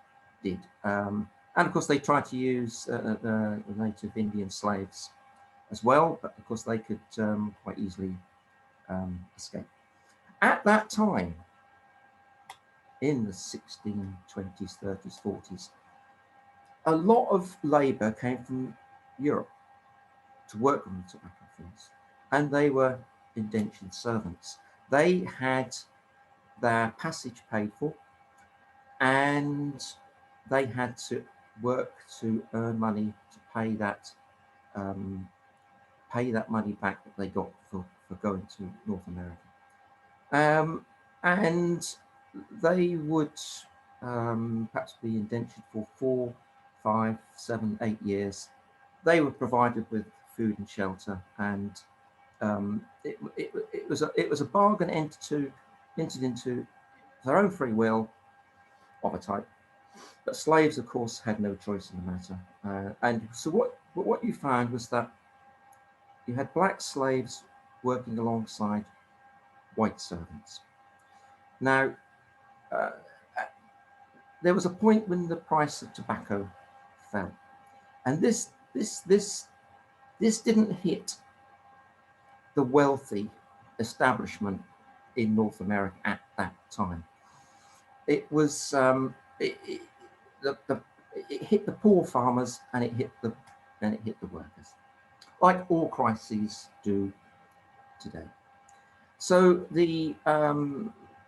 [SPEAKER 7] did. And of course they tried to use the native Indian slaves as well, but of course they could quite easily escape. At that time, in the 1620s, 30s, 40s, a lot of labour came from Europe to work on the tobacco fields, and they were indentured servants. They had their passage paid for, and they had to work to earn money to pay that money back that they got for going to North America. And they would perhaps be indentured for 4, 5, 7, 8 years. They were provided with food and shelter, and it was a bargain entered into their own free will of a type. But slaves, of course, had no choice in the matter. And so what you found was that you had black slaves working alongside white servants. Now, there was a point when the price of tobacco fell, and this didn't hit the wealthy establishment in North America at that time. It was it hit the poor farmers, and it hit the workers, like all crises do today. So the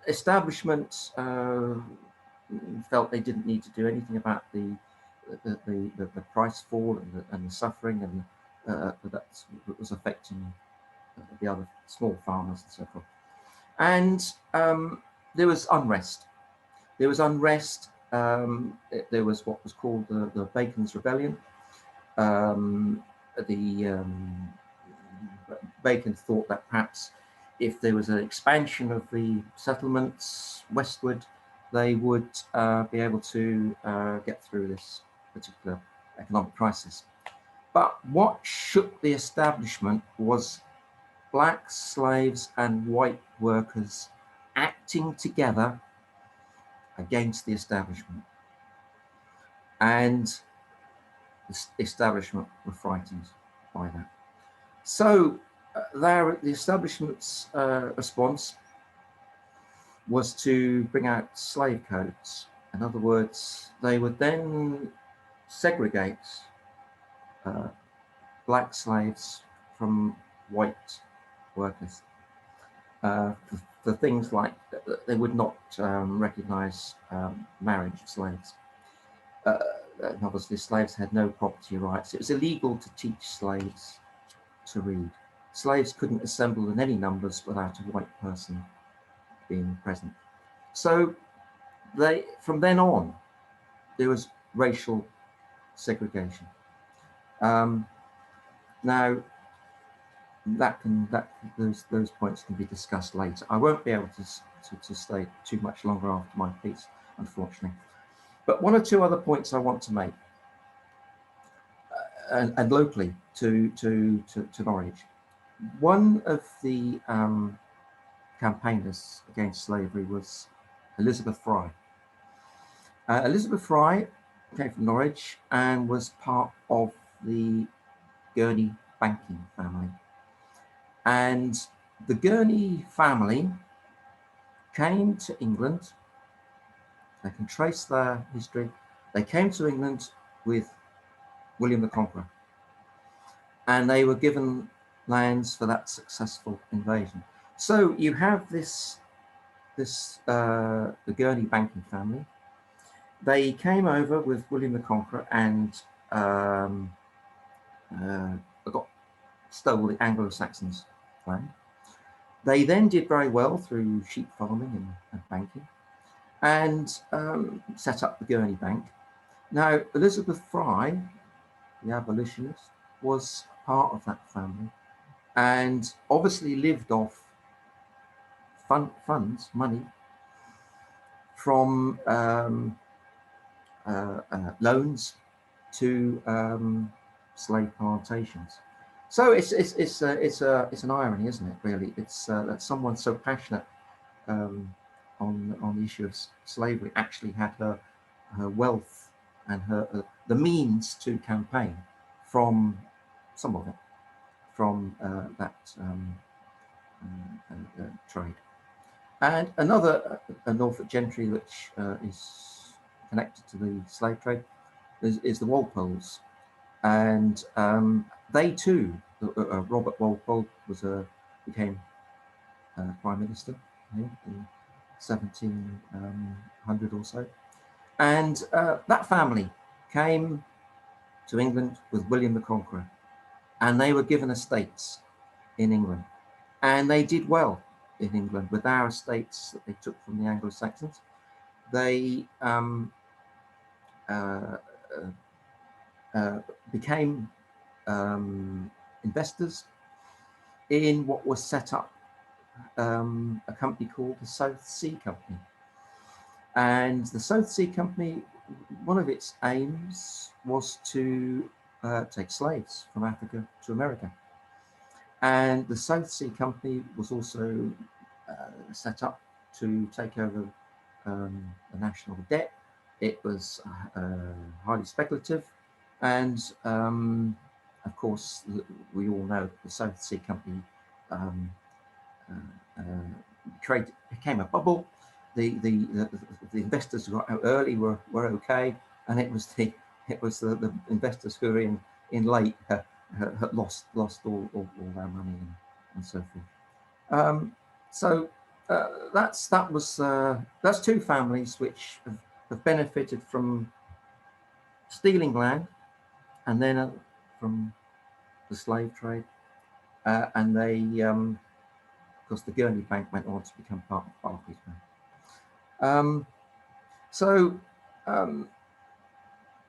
[SPEAKER 7] establishment felt they didn't need to do anything about the price fall and the suffering and that was affecting the other small farmers and so forth. And there was unrest. There was unrest. There was what was called the Bacon's Rebellion. Bacon thought that perhaps if there was an expansion of the settlements westward, they would be able to get through this particular economic crisis. But what shook the establishment was black slaves and white workers acting together against the establishment. And the establishment were frightened by that. So the establishment's response was to bring out slave codes. In other words, they would then segregate black slaves from white workers for things like they would not recognize marriage of slaves. And obviously, slaves had no property rights. It was illegal to teach slaves to read. Slaves couldn't assemble in any numbers without a white person being present. So from then on, there was racial segregation. Now, those points can be discussed later. I won't be able to stay too much longer after my piece, unfortunately. But one or two other points I want to make, and locally to Norwich. One of the campaigners against slavery was Elizabeth Fry. Elizabeth Fry came from Norwich and was part of the Gurney banking family. And the Gurney family came to England. I can trace their history. They came to England with William the Conqueror, and they were given lands for that successful invasion. So you have the Gurney banking family. They came over with William the Conqueror and stole the Anglo-Saxons' land. They then did very well through sheep farming and banking, and set up the Gurney Bank. Now, Elizabeth Fry, the abolitionist, was part of that family, and obviously lived off funds, money, from loans to slave plantations. So it's an irony, isn't it? Really, it's that someone so passionate on the issue of slavery actually had her wealth and her the means to campaign from some of it from that trade. And another Norfolk gentry which is connected to the slave trade is the Walpoles, and they too, Robert Walpole became prime minister in 1700 or so, and that family came to England with William the Conqueror, and they were given estates in England, and they did well in England with our estates that they took from the Anglo-Saxons. They became investors in what was set up a company called the South Sea Company. And the South Sea Company, one of its aims was to take slaves from Africa to America. And the South Sea Company was also set up to take over the national debt. It was highly speculative. And of course, we all know the South Sea Company became a bubble. The investors who got out early were okay, and it was the investors who were in late had lost all their money and so forth. So that's two families which have benefited from stealing land, and then from the slave trade, and they because the Gurney Bank went on to become part of Barclays Bank.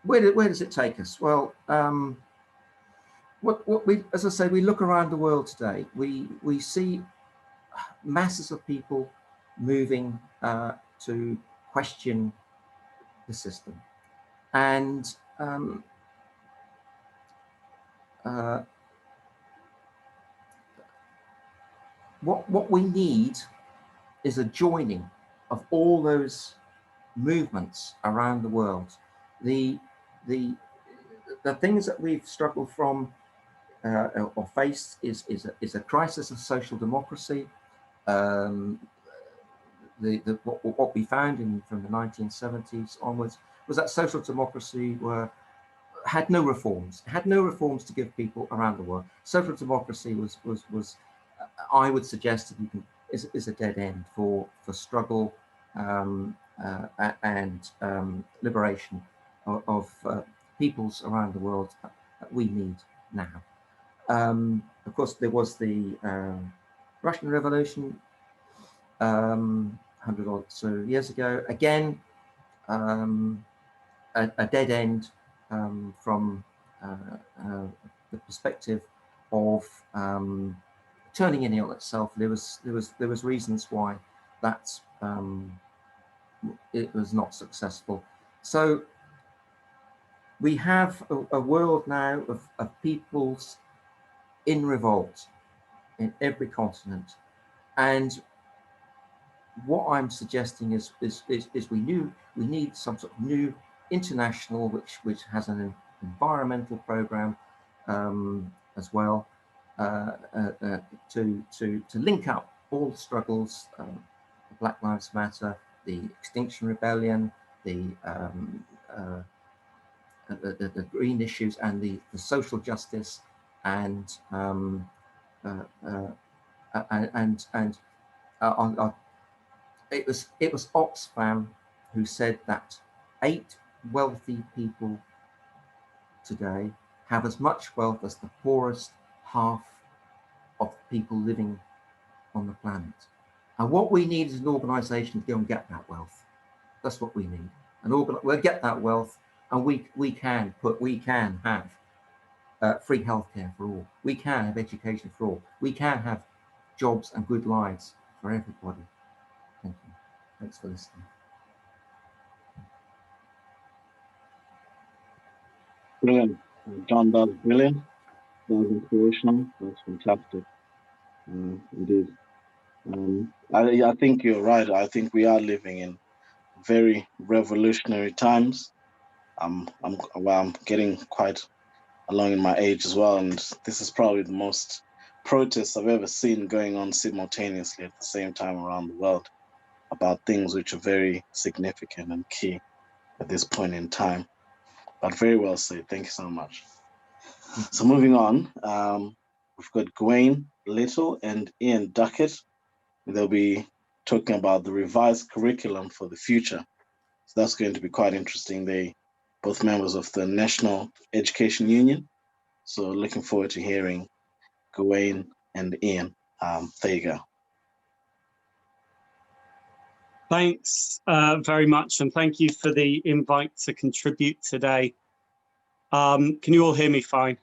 [SPEAKER 7] Where does it take us? Well, what we, as I say, we look around the world today. We see masses of people moving to question the system, and what we need is a joining of all those movements around the world. The things that we've struggled from or faced is a crisis of social democracy. What we found from the 1970s onwards was that social democracy had no reforms. Had no reforms to give people around the world. Social democracy was I would suggest is a dead end for struggle and liberation of peoples around the world that we need now. Of course, there was the Russian Revolution 100 or so years ago. Again, a dead end from the perspective of turning in on itself. There was reasons why that it was not successful. So we have a world now of peoples in revolt in every continent, and what I'm suggesting is we need some sort of new international, which has an environmental program as well, to link up all struggles, Black Lives Matter, the Extinction Rebellion, the green issues, and the social justice, and it was Oxfam who said that 8 wealthy people today have as much wealth as the poorest half of people living on the planet. And what we need is an organisation to go and get that wealth. That's what we need. We'll get that wealth, and we can have free healthcare for all. We can have education for all. We can have jobs and good lives for everybody. Thank you. Thanks for listening.
[SPEAKER 1] Brilliant. John, that's brilliant. That was inspirational. That's fantastic. Indeed. I think you're right. I think we are living in very revolutionary times. I'm getting quite along in my age as well, and this is probably the most protests I've ever seen going on simultaneously at the same time around the world about things which are very significant and key at this point in time. But very well said. Thank you so much. So moving on, we've got Gawain Little and Ian Duckett. They'll be talking about the revised curriculum for the future. So that's going to be quite interesting. They both members of the National Education Union. So looking forward to hearing Gawain and Ian. There you go.
[SPEAKER 8] Thanks very much, and thank you for the invite to contribute today. Can you all hear me fine?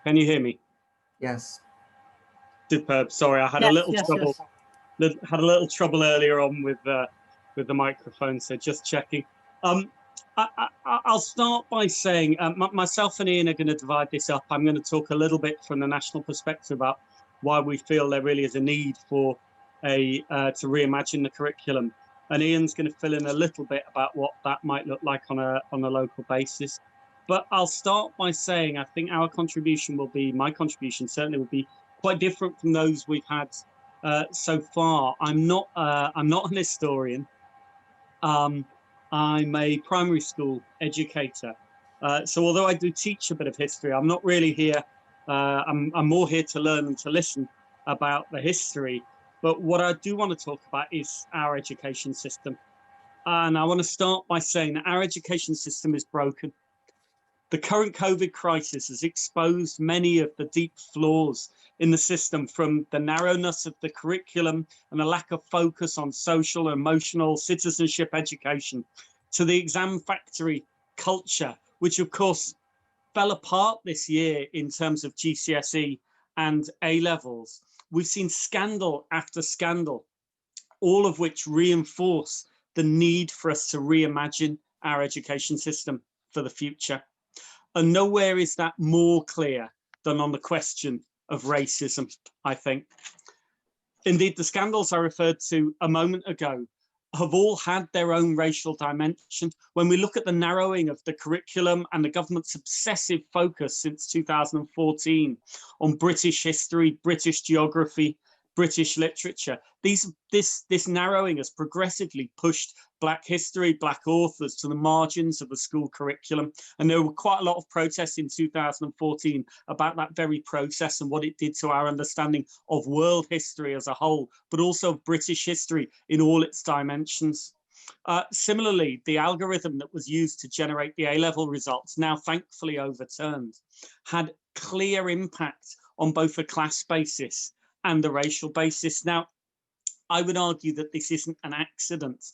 [SPEAKER 8] Can you hear me?
[SPEAKER 7] Yes.
[SPEAKER 8] Superb. Sorry, I had a little trouble. Had a little trouble earlier on with the microphone, so just checking. I'll start by saying myself and Ian are going to divide this up. I'm going to talk a little bit from the national perspective about why we feel there really is a need for to reimagine the curriculum, and Ian's going to fill in a little bit about what that might look like on a local basis. But I'll start by saying I think our contribution will be, my contribution certainly will be quite different from those we've had so far. I'm not an historian. I'm a primary school educator. So although I do teach a bit of history, I'm not really here. I'm more here to learn and to listen about the history. But what I do want to talk about is our education system. And I want to start by saying that our education system is broken. The current COVID crisis has exposed many of the deep flaws in the system, from the narrowness of the curriculum and a lack of focus on social and emotional citizenship education, to the exam factory culture, which of course fell apart this year in terms of GCSE and A levels. We've seen scandal after scandal, all of which reinforce the need for us to reimagine our education system for the future. And nowhere is that more clear than on the question of racism, I think. Indeed, the scandals I referred to a moment ago have all had their own racial dimension. When we look at the narrowing of the curriculum and the government's obsessive focus since 2014 on British history, British geography, British literature, this narrowing has progressively pushed Black history, Black authors to the margins of the school curriculum. And there were quite a lot of protests in 2014 about that very process and what it did to our understanding of world history as a whole, but also of British history in all its dimensions. Similarly, the algorithm that was used to generate the A-level results, now thankfully overturned, had clear impact on both the class basis and the racial basis. Now, I would argue that this isn't an accident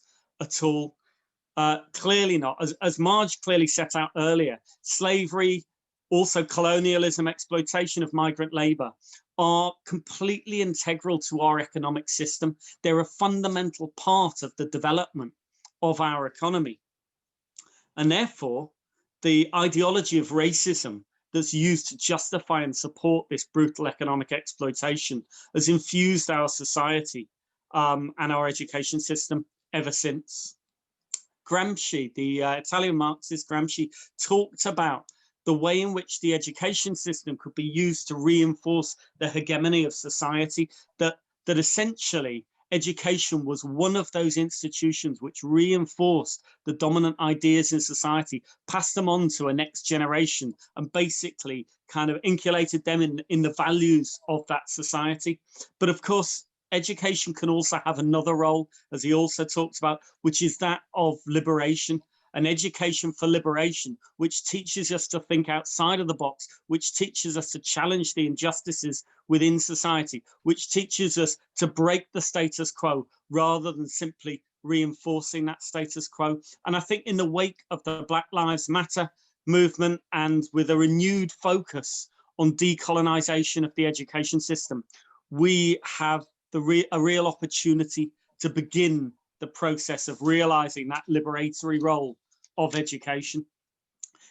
[SPEAKER 8] at all. Clearly not. As Marge clearly set out earlier, slavery, also colonialism, exploitation of migrant labor are completely integral to our economic system. They're a fundamental part of the development of our economy. And therefore, the ideology of racism that's used to justify and support this brutal economic exploitation has infused our society and our education system ever since. Gramsci, the Italian Marxist Gramsci, talked about the way in which the education system could be used to reinforce the hegemony of society, that essentially education was one of those institutions which reinforced the dominant ideas in society, passed them on to a next generation, and basically kind of inculcated them in the values of that society. But of course, education can also have another role, as he also talks about, which is that of liberation. An education for liberation, which teaches us to think outside of the box, which teaches us to challenge the injustices within society, which teaches us to break the status quo rather than simply reinforcing that status quo. And I think in the wake of the Black Lives Matter movement, and with a renewed focus on decolonization of the education system, we have a real opportunity to begin the process of realizing that liberatory role of education.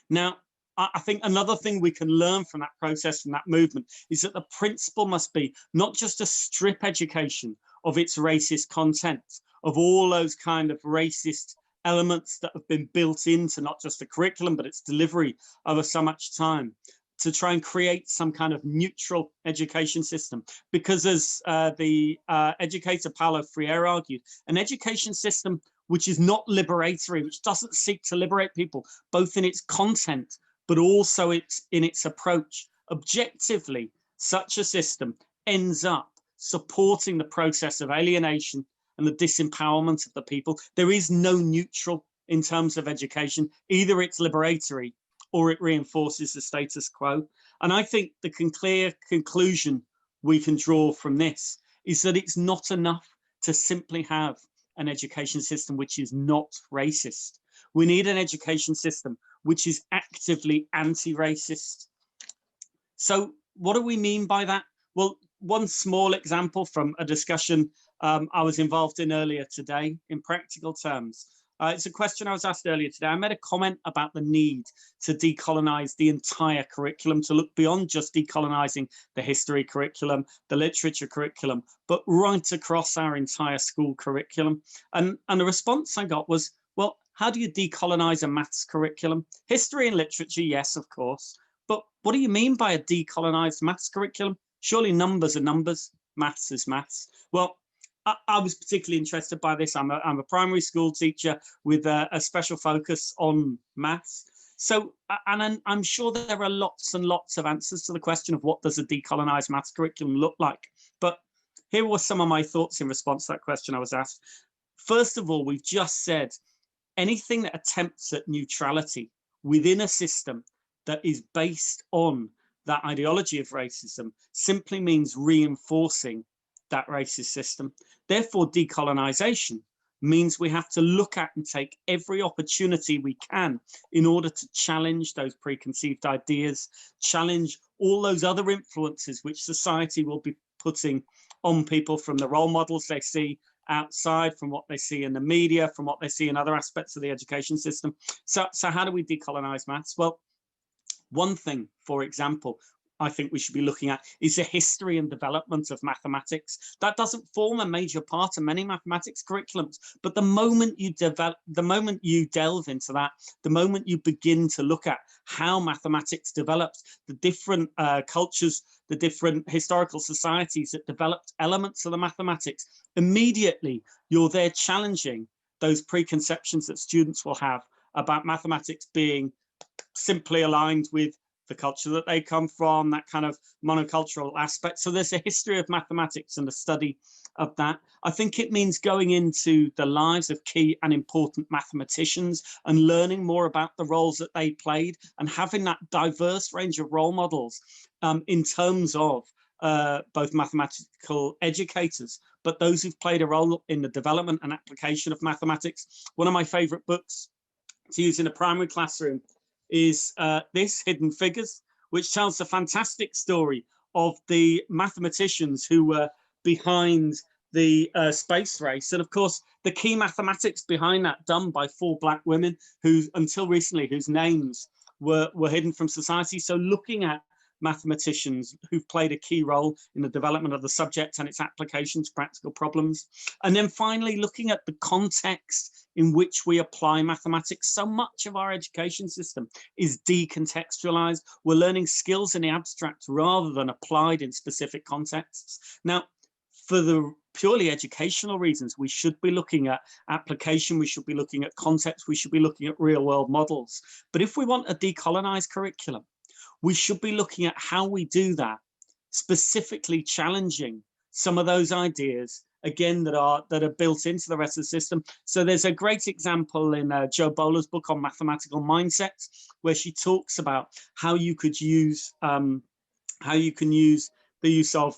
[SPEAKER 8] Now, I think another thing we can learn from that process, from that movement, is that the principle must be not just to strip education of its racist content, of all those kind of racist elements that have been built into not just the curriculum, but its delivery over so much time, to try and create some kind of neutral education system. Because as the educator Paulo Freire argued, an education system which is not liberatory, which doesn't seek to liberate people, both in its content, but also in its approach, objectively, such a system ends up supporting the process of alienation and the disempowerment of the people. There is no neutral in terms of education. Either it's liberatory or it reinforces the status quo. And I think the clear conclusion we can draw from this is that it's not enough to simply have an education system which is not racist. We need an education system which is actively anti-racist. So what do we mean by that? Well, one small example from a discussion I was involved in earlier today in practical terms. It's a question I was asked earlier today. I made a comment about the need to decolonize the entire curriculum, to look beyond just decolonizing the history curriculum, the literature curriculum, but right across our entire school curriculum. And the response I got was, well, how do you decolonize a maths curriculum? History and literature, yes, of course. But what do you mean by a decolonized maths curriculum? Surely numbers are numbers, maths is maths. Well, I was particularly interested by this. I'm a primary school teacher with a special focus on maths. So, and I'm sure there are lots and lots of answers to the question of what does a decolonized maths curriculum look like. But here were some of my thoughts in response to that question I was asked. First of all, we've just said anything that attempts at neutrality within a system that is based on that ideology of racism simply means reinforcing that racist system. Therefore, decolonization means we have to look at and take every opportunity we can in order to challenge those preconceived ideas, challenge all those other influences which society will be putting on people from the role models they see outside, from what they see in the media, from what they see in other aspects of the education system. So how do we decolonize maths? Well, one thing, for example, I think we should be looking at is the history and development of mathematics. That doesn't form a major part of many mathematics curriculums, but the moment you delve into that, the moment you begin to look at how mathematics developed, the different cultures, the different historical societies that developed elements of the mathematics, immediately you're there challenging those preconceptions that students will have about mathematics being simply aligned with the culture that they come from, that kind of monocultural aspect. So there's a history of mathematics and a study of that. I think it means going into the lives of key and important mathematicians and learning more about the roles that they played and having that diverse range of role models in terms of both mathematical educators, but those who've played a role in the development and application of mathematics. One of my favorite books to use in a primary classroom is this, Hidden Figures, which tells the fantastic story of the mathematicians who were behind the space race. And of course, the key mathematics behind that done by 4 Black women who, until recently, whose names were hidden from society. So looking at mathematicians who've played a key role in the development of the subject and its application to practical problems. And then finally, looking at the context in which we apply mathematics. So much of our education system is decontextualized. We're learning skills in the abstract rather than applied in specific contexts. Now, for the purely educational reasons, we should be looking at application, we should be looking at context, we should be looking at real world models. But if we want a decolonized curriculum, we should be looking at how we do that, specifically challenging some of those ideas, again, that are built into the rest of the system. So there's a great example in Jo Boaler's book on mathematical mindsets, where she talks about how you could use, the use of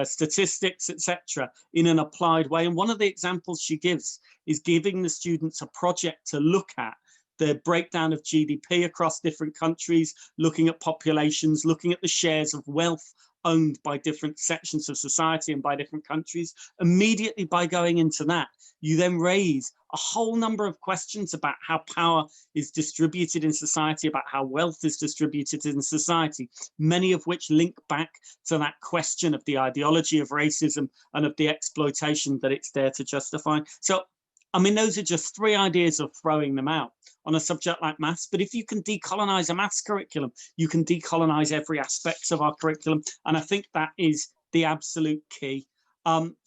[SPEAKER 8] statistics, etc., in an applied way. And one of the examples she gives is giving the students a project to look at the breakdown of GDP across different countries, looking at populations, looking at the shares of wealth owned by different sections of society and by different countries. Immediately by going into that, you then raise a whole number of questions about how power is distributed in society, about how wealth is distributed in society, many of which link back to that question of the ideology of racism and of the exploitation that it's there to justify. So, I mean, those are just 3 ideas of throwing them out on a subject like maths. But if you can decolonize a maths curriculum, you can decolonize every aspect of our curriculum. And I think that is the absolute key.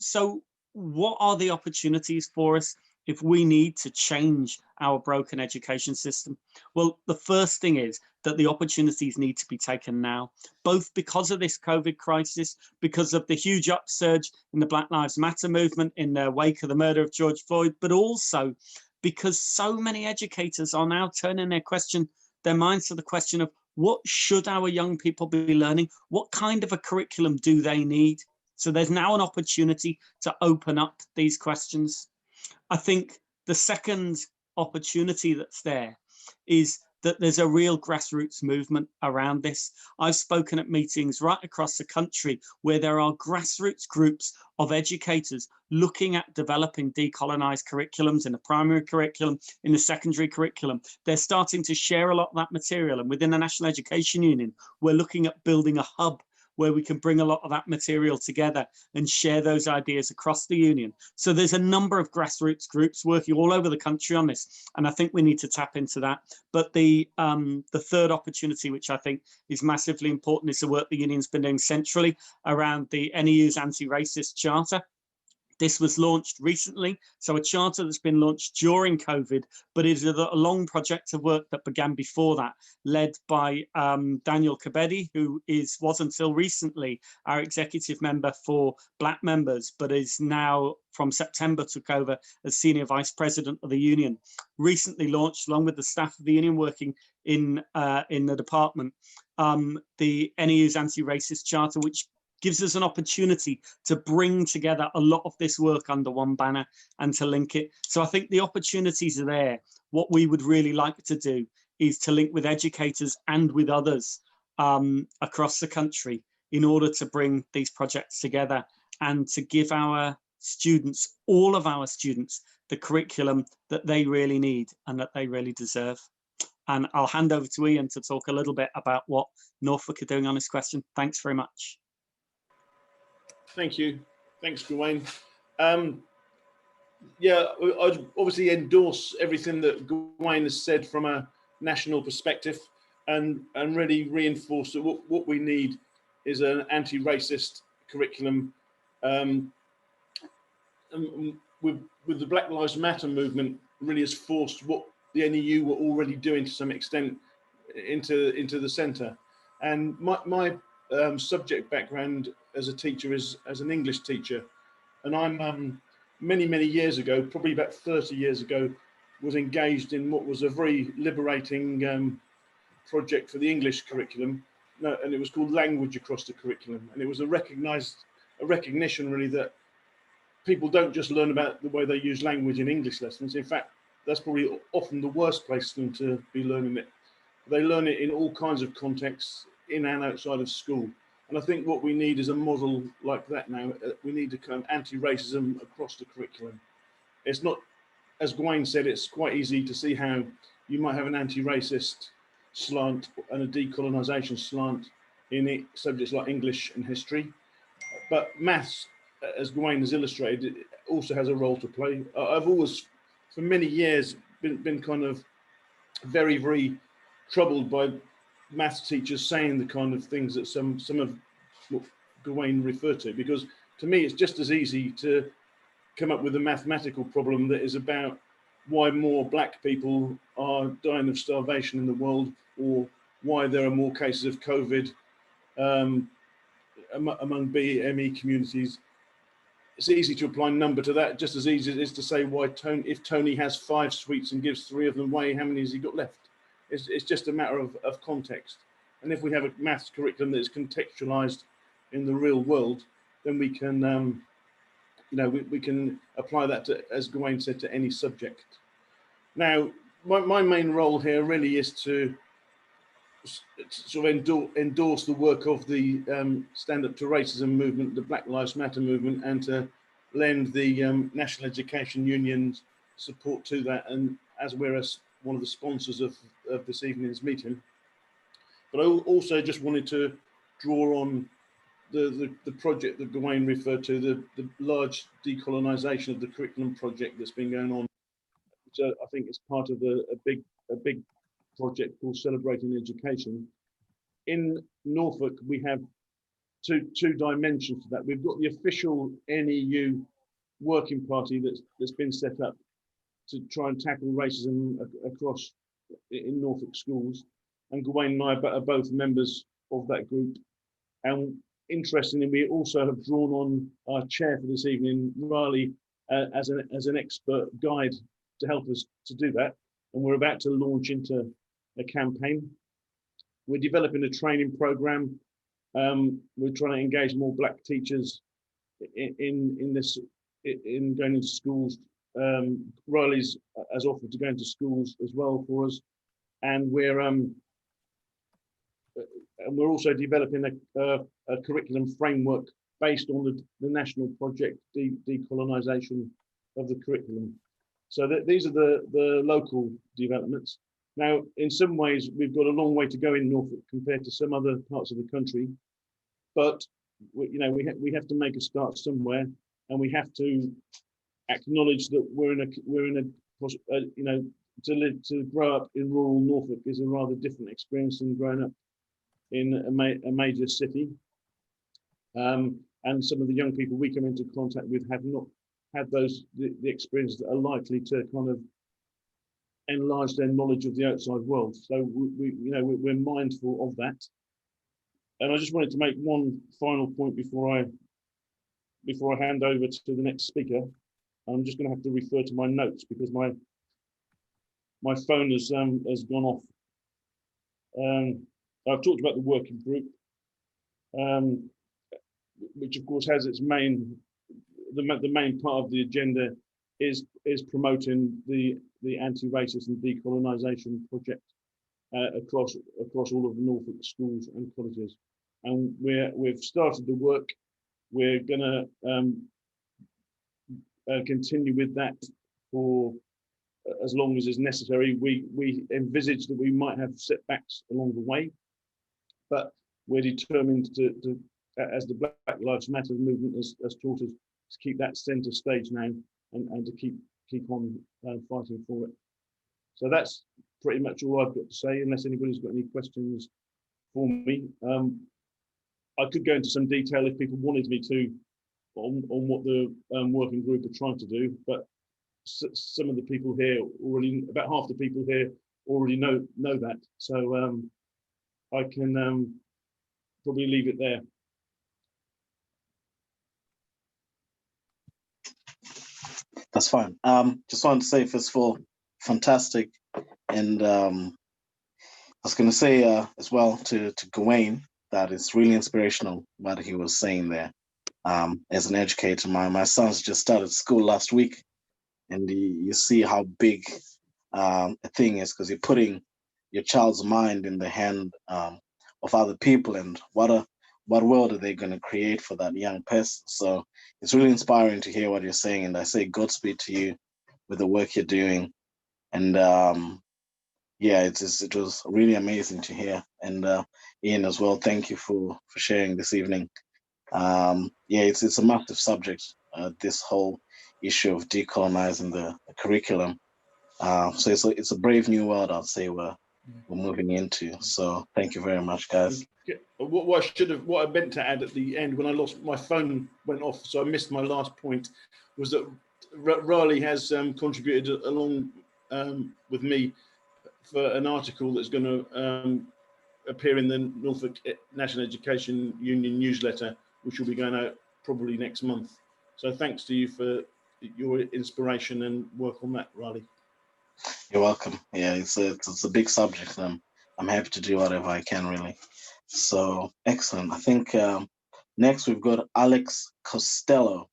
[SPEAKER 8] So what are the opportunities for us if we need to change our broken education system? Well, the first thing is that the opportunities need to be taken now, both because of this COVID crisis, because of the huge upsurge in the Black Lives Matter movement in the wake of the murder of George Floyd, but also because so many educators are now turning their minds to the question of what should our young people be learning? What kind of a curriculum do they need? So there's now an opportunity to open up these questions. I think the second opportunity that's there is that there's a real grassroots movement around this. I've spoken at meetings right across the country where there are grassroots groups of educators looking at developing decolonized curriculums in the primary curriculum, in the secondary curriculum. They're starting to share a lot of that material. And within the National Education Union, we're looking at building a hub where we can bring a lot of that material together and share those ideas across the union. So there's a number of grassroots groups working all over the country on this, and I think we need to tap into that. But the third opportunity, which I think is massively important, is the work the union's been doing centrally around the NEU's anti-racist charter. This was launched recently, so a charter that's been launched during COVID, but it is a long project of work that began before that, led by Daniel Kabedi, who was until recently our executive member for Black members, but is now from September took over as Senior Vice President of the Union. Recently launched, along with the staff of the Union working in the department, the NEU's Anti-Racist Charter, which gives us an opportunity to bring together a lot of this work under one banner and to link it. So I think the opportunities are there. What we would really like to do is to link with educators and with others across the country in order to bring these projects together and to give our students, all of our students, the curriculum that they really need and that they really deserve. And I'll hand over to Ian to talk a little bit about what Norfolk are doing on this question. Thanks very much.
[SPEAKER 9] Thank you. Thanks, Gawain. Yeah, I'd obviously endorse everything that Gawain has said from a national perspective and really reinforce that what we need is an anti-racist curriculum. With the Black Lives Matter movement really has forced what the NEU were already doing to some extent into the centre. And my subject background as a teacher is as an English teacher, and I'm many years ago, probably about 30 years ago, was engaged in what was a very liberating project for the English curriculum, and it was called Language Across the Curriculum, and it was a recognition really that people don't just learn about the way they use language in English lessons. In fact, that's probably often the worst place for them to be learning it. They learn it in all kinds of contexts, in and outside of school. And I think what we need is a model like that now. We need to kind of anti-racism across the curriculum. It's not, as Gawain said, it's quite easy to see how you might have an anti-racist slant and a decolonisation slant in subjects like English and history. But maths, as Gawain has illustrated, also has a role to play. I've always, for many years, been kind of very troubled by maths teachers saying the kind of things that some of what Gawain referred to, because to me it's just as easy to come up with a mathematical problem that is about why more black people are dying of starvation in the world, or why there are more cases of COVID among BME communities. It's easy to apply number to that, just as easy as it is to say why if Tony has 5 sweets and gives 3 of them away, how many has he got left? It's just a matter of context. And if we have a maths curriculum that is contextualized in the real world, then we can, we can apply that to, as Gawain said, to any subject. Now, my main role here really is to sort of endorse the work of the Stand Up to Racism movement, the Black Lives Matter movement, and to lend the National Education Union's support to that. And as we're one of the sponsors of this evening's meeting, but I also just wanted to draw on the project that Gawain referred to, the large decolonisation of the curriculum project that's been going on, which I think is part of a big project called Celebrating Education. In Norfolk, we have two dimensions to that. We've got the official NEU working party that's been set up to try and tackle racism across in Norfolk schools, and Gawain and I are both members of that group. And interestingly, we also have drawn on our chair for this evening, Riley, as an expert guide to help us to do that. And we're about to launch into a campaign. We're developing a training program. We're trying to engage more black teachers in going into schools. Riley's has offered to go into schools as well for us, and we're also developing a curriculum framework based on the national project decolonisation of the curriculum. So these are the local developments. Now, in some ways, we've got a long way to go in Norfolk compared to some other parts of the country, but we have to make a start somewhere, and we have to acknowledge that to grow up in rural Norfolk is a rather different experience than growing up in a major city. And some of the young people we come into contact with have not had the experiences that are likely to kind of enlarge their knowledge of the outside world. So we're mindful of that. And I just wanted to make one final point before I hand over to the next speaker. I'm just going to have to refer to my notes because my phone has gone off. I've talked about the working group, which of course has its main part of the agenda is promoting the anti-racist and decolonisation project across all of the Norfolk schools and colleges, and we've started the work. We're going to continue with that for as long as is necessary. We envisage that we might have setbacks along the way, but we're determined to as the Black Lives Matter movement has taught us, to keep that centre stage now and to keep on fighting for it. So that's pretty much all I've got to say, unless anybody's got any questions for me. I could go into some detail if people wanted me to on what the working group are trying to do, but some of the people here already, about half the people here already know that. So I can probably leave it there.
[SPEAKER 1] That's fine. Just wanted to say, first of all, fantastic. And I was going to say as well to Gawain that it's really inspirational what he was saying there. As an educator, my son's just started school last week, and you see how big a thing is, because you're putting your child's mind in the hand of other people, and what world are they going to create for that young person? So it's really inspiring to hear what you're saying, and I say Godspeed to you with the work you're doing. And yeah, it was really amazing to hear. And Ian as well, thank you for sharing this evening. Yeah, it's a massive subject, this whole issue of decolonizing the curriculum. So it's a brave new world, I'd say, we're moving into. So thank you very much, guys.
[SPEAKER 9] What I meant to add at the end, when I lost my phone, went off, so I missed my last point, was that Riley has contributed along with me for an article that's going to appear in the Norfolk National Education Union newsletter, which will be going out probably next month. So thanks to you for your inspiration and work on that, Riley.
[SPEAKER 1] You're welcome. Yeah, it's a big subject. I'm happy to do whatever I can, really. So excellent. I think next we've got Alex Costello.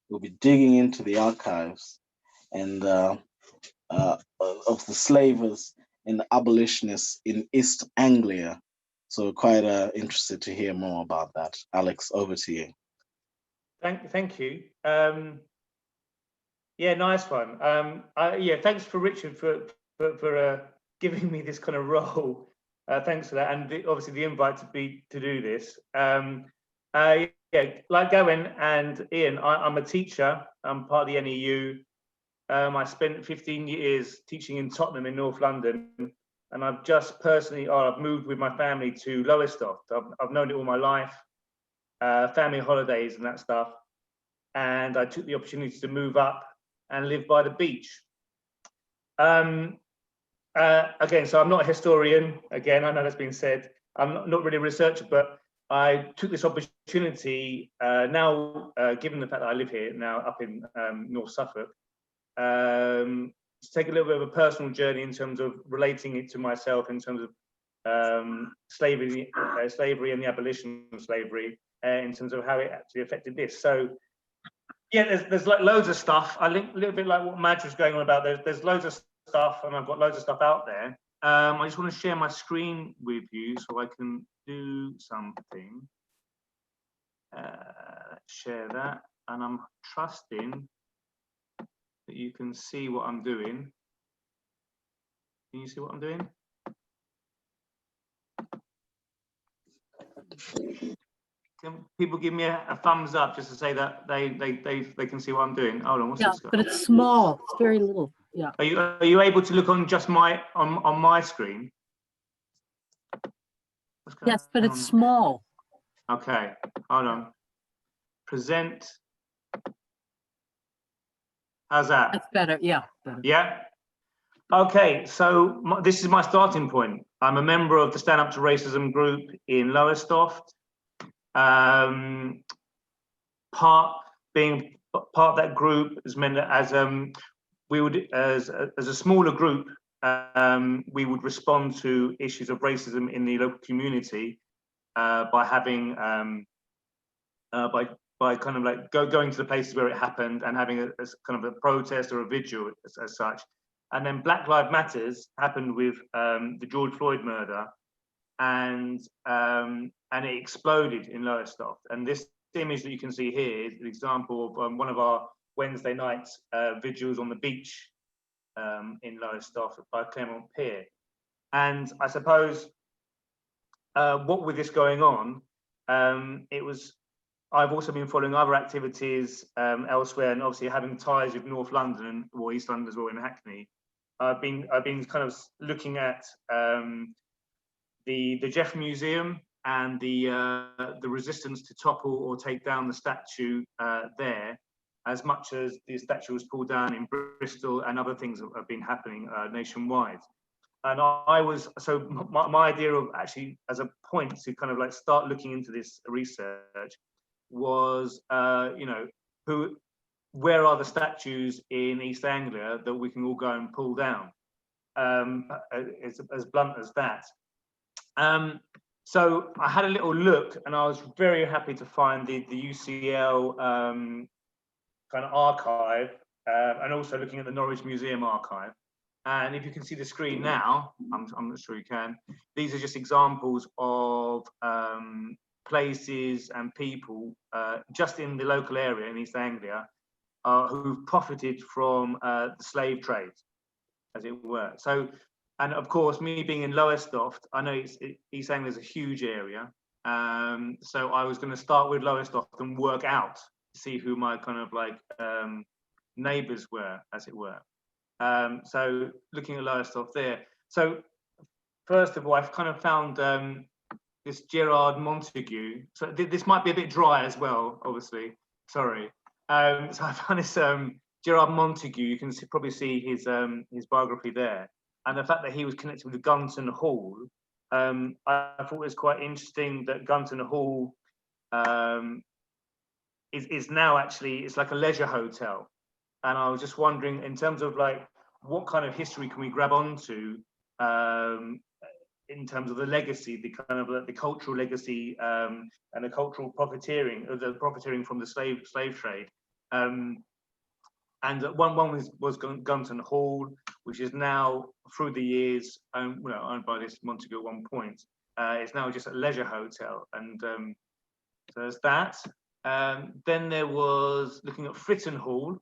[SPEAKER 1] We'll be digging into the archives and of the slavers and the abolitionists in East Anglia. So quite interested to hear more about that. Alex, over to you.
[SPEAKER 6] Thank you. Yeah, nice one. Yeah, thanks for Richard for giving me this kind of role. Thanks for that, and obviously the invite to do this. Yeah, like Gowan and Ian, I'm a teacher. I'm part of the NEU. I spent 15 years teaching in Tottenham in North London, and I've just personally, I've moved with my family to Lowestoft. I've known it all my life, family holidays and that stuff, and I took the opportunity to move up and live by the beach. Again, so I'm not a historian. Again, I know that's been said. I'm not really a researcher, but I took this opportunity now, given the fact that I live here now up in North Suffolk, to take a little bit of a personal journey in terms of relating it to myself in terms of slavery and the abolition of slavery, in terms of how it actually affected this. So yeah, there's like loads of stuff. I think a little bit like what Madge was going on about. There's loads of stuff, and I've got loads of stuff out there. I just want to share my screen with you so I can do something. Let's share that, and I'm trusting that you can see what I'm doing. Can you see what I'm doing? Can people give me a thumbs up just to say that they can see what I'm doing? Hold on, what's this?
[SPEAKER 5] But it's small. It's very little. Yeah.
[SPEAKER 6] Are you able to look on just on my screen?
[SPEAKER 5] Yes, but it's small.
[SPEAKER 6] Okay, hold on. Present. How's that?
[SPEAKER 5] That's better. Yeah. Better.
[SPEAKER 6] Yeah. Okay, so this is my starting point. I'm a member of the Stand Up to Racism group in Lowestoft. Being part of that group has meant that as we would, as a smaller group, we would respond to issues of racism in the local community by having by kind of like going to the places where it happened and having a kind of a protest or a vigil as such. And then Black Lives Matters happened with the George Floyd murder, and it exploded in Lowestoft. And this image that you can see here is an example of one of our Wednesday night vigils on the beach in Lowestoft by Claremont Pier. And I suppose what with this going on, I've also been following other activities elsewhere, and obviously having ties with North London or East London as well in Hackney. I've been kind of looking at the Jeff Museum and the resistance to topple or take down the statue there, as much as the statue was pulled down in Bristol and other things have been happening nationwide. And my idea of actually as a point to kind of like start looking into this research was, where are the statues in East Anglia that we can all go and pull down? As blunt as that. So I had a little look, and I was very happy to find the UCL kind of archive, and also looking at the Norwich Museum archive. And if you can see the screen now, I'm not sure you can. These are just examples of places and people just in the local area in East Anglia who've profited from the slave trade, as it were. So, and of course, me being in Lowestoft, I know East Anglia is a huge area. So I was going to start with Lowestoft and work out to see who my kind of like neighbours were, as it were. So looking at Lowestoft there. So first of all, I've kind of found this Gerard Montague. So this might be a bit dry as well, obviously. Sorry. So I found this Gerard Montague. You can probably see his biography there, and the fact that he was connected with Gunton Hall. I thought it was quite interesting that Gunton Hall is now actually, it's like a leisure hotel. And I was just wondering, in terms of like, what kind of history can we grab onto in terms of the legacy, the kind of the cultural legacy and the cultural profiteering, the profiteering from the slave trade. And one was Gunton Hall, which is now through the years owned by this Montague at one point. It's now just a leisure hotel, and so there's that. Then there was looking at Fritton Hall,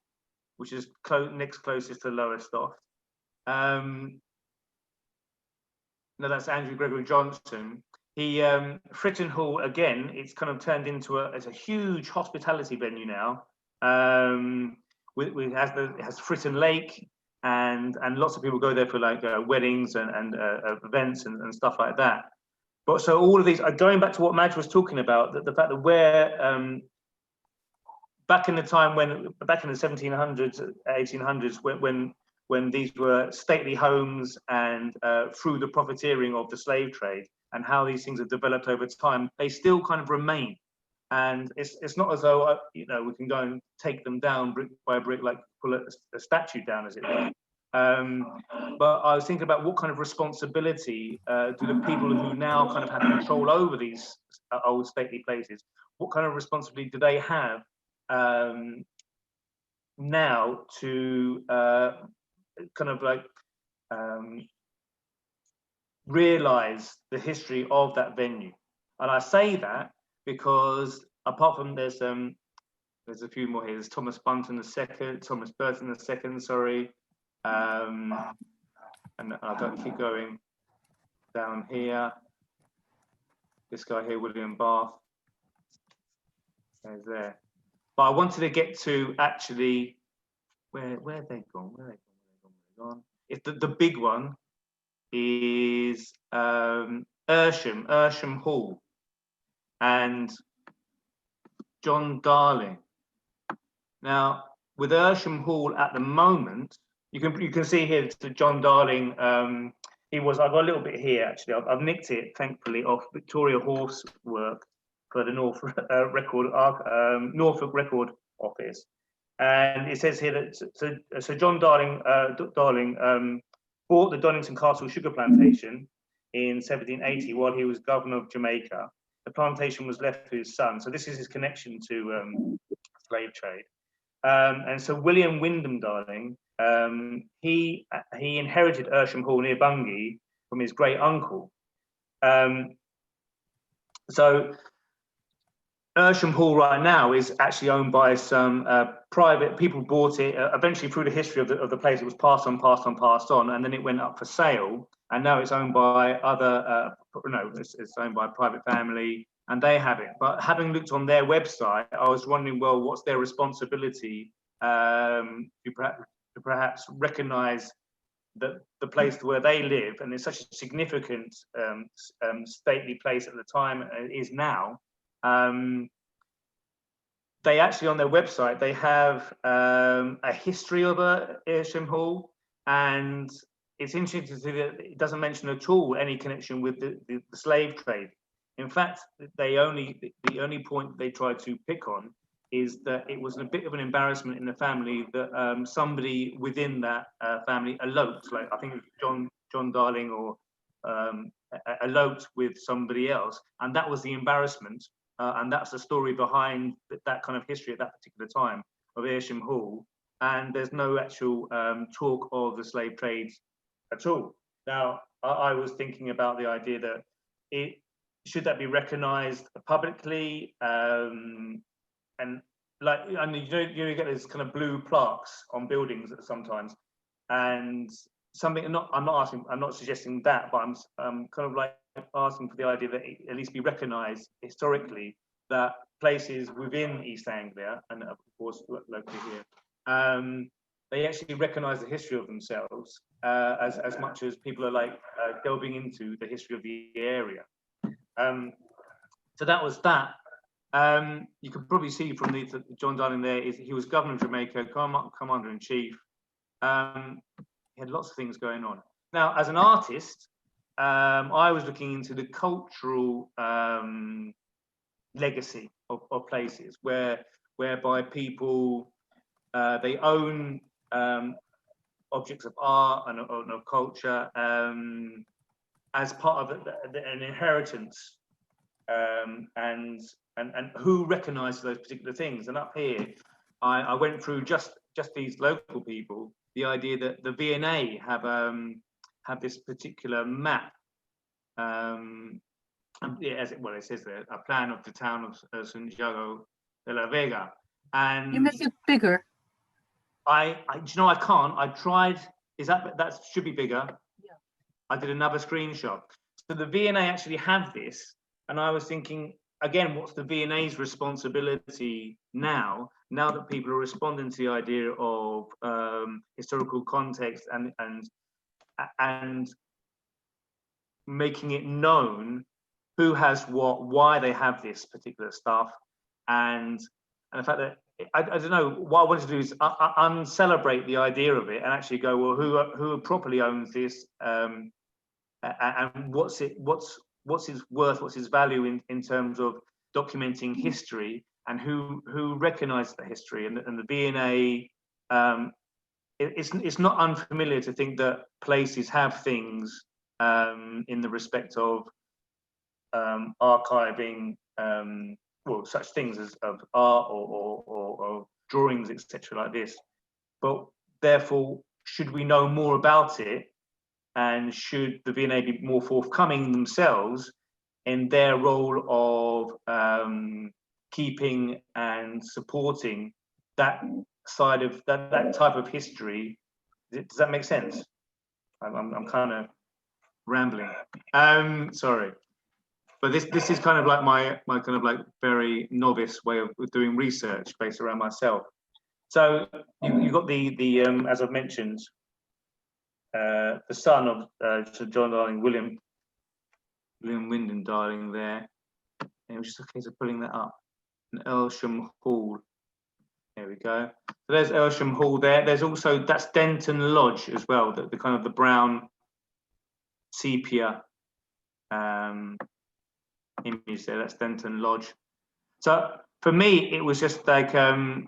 [SPEAKER 6] which is next closest to Lowestoft. No, that's Andrew Gregory Johnson. Fritton Hall, again, it's kind of turned into it's a huge hospitality venue now. It has Fritton Lake, and lots of people go there for like weddings and events and stuff like that. But so all of these, going back to what Madge was talking about, the fact that where back in the time back in the 1700s, 1800s, when these were stately homes and through the profiteering of the slave trade and how these things have developed over time, they still kind of remain. And it's not as though we can go and take them down brick by brick, like pull a statue down, as it were. But I was thinking about what kind of responsibility do the people who now kind of have control over these old stately places, what kind of responsibility do they have now to kind of like realize the history of that venue? And I say that because apart from there's a few more here. There's Thomas Burton II, sorry. And I don't keep going down here. This guy here, William Bath. There's there. But I wanted to get to actually where have they gone? Where have they gone? If the big one is Ersham Hall, and John Darling. Now, with Earlsham Hall at the moment, you can see here to John Darling. I've got a little bit here actually. I've nicked it thankfully off Victoria Horse work for the Norfolk Record Office, and it says here that Sir John Darling bought the Donington Castle sugar plantation in 1780 while he was governor of Jamaica. The plantation was left to his son, so this is his connection to slave trade. And so William Wyndham Darling, he inherited Earlsham Hall near Bungay from his great uncle. So Earlsham Hall right now is actually owned by some private people. Bought it eventually through the history of the place. It was passed on, and then it went up for sale. And now it's owned by other, it's owned by a private family, and they have it. But having looked on their website, I was wondering, well, what's their responsibility to perhaps recognise that the place where they live, and it's such a significant stately place at the time is now. They actually, on their website, they have a history of Earlsham Hall, and it's interesting to see that it doesn't mention at all any connection with the slave trade. In fact, the only point they try to pick on is that it was a bit of an embarrassment in the family that somebody within that family eloped, like I think it was John Darling, or eloped with somebody else, and that was the embarrassment. And that's the story behind that kind of history at that particular time of Earlsham Hall. And there's no actual talk of the slave trade at all. Now, I was thinking about the idea that should that be recognised publicly, and like, I mean, you get these kind of blue plaques on buildings sometimes, and something. I'm not suggesting that, but I'm kind of like asking for the idea that it at least be recognised historically that places within East Anglia, and of course locally here, they actually recognise the history of themselves as much as people are like delving into the history of the area. So that was that. You can probably see from the John Darling there, he was governor of Jamaica, commander in chief. He had lots of things going on. Now, as an artist, I was looking into the cultural legacy of places whereby people they own objects of art and of culture as part of an inheritance, and who recognises those particular things. And up here, I went through just these local people. The idea that the V&A have this particular map, it says there, a plan of the town of Santiago de la Vega. And
[SPEAKER 5] you make it bigger.
[SPEAKER 6] I can't. I tried. That should be bigger?
[SPEAKER 5] Yeah.
[SPEAKER 6] I did another screenshot. So the V&A actually have this, and I was thinking again, what's the V&A's responsibility now that people are responding to the idea of historical context and making it known who has what, why they have this particular stuff, and the fact that I don't know, what I wanted to do is uncelebrate the idea of it and actually go, well, who properly owns this, and what's its worth, what's its value in terms of documenting history, and who recognised the history, and the V&A. It's not unfamiliar to think that places have things in the respect of archiving, such things as of art or drawings, etc., like this. But therefore, should we know more about it, and should the V&A be more forthcoming themselves in their role of keeping and supporting that side of that type of history? Does that make sense? I'm kind of rambling. Sorry. But this is kind of like my kind of like very novice way of doing research based around myself. So you've got the as I've mentioned, the son of Sir John Darling, William Wyndham Darling there. And it was just a case of pulling that up. In Earlsham Hall. There we go. So there's Earlsham Hall there. There's also, that's Denton Lodge as well, the kind of the brown sepia image there. That's Denton Lodge. So for me, it was just like a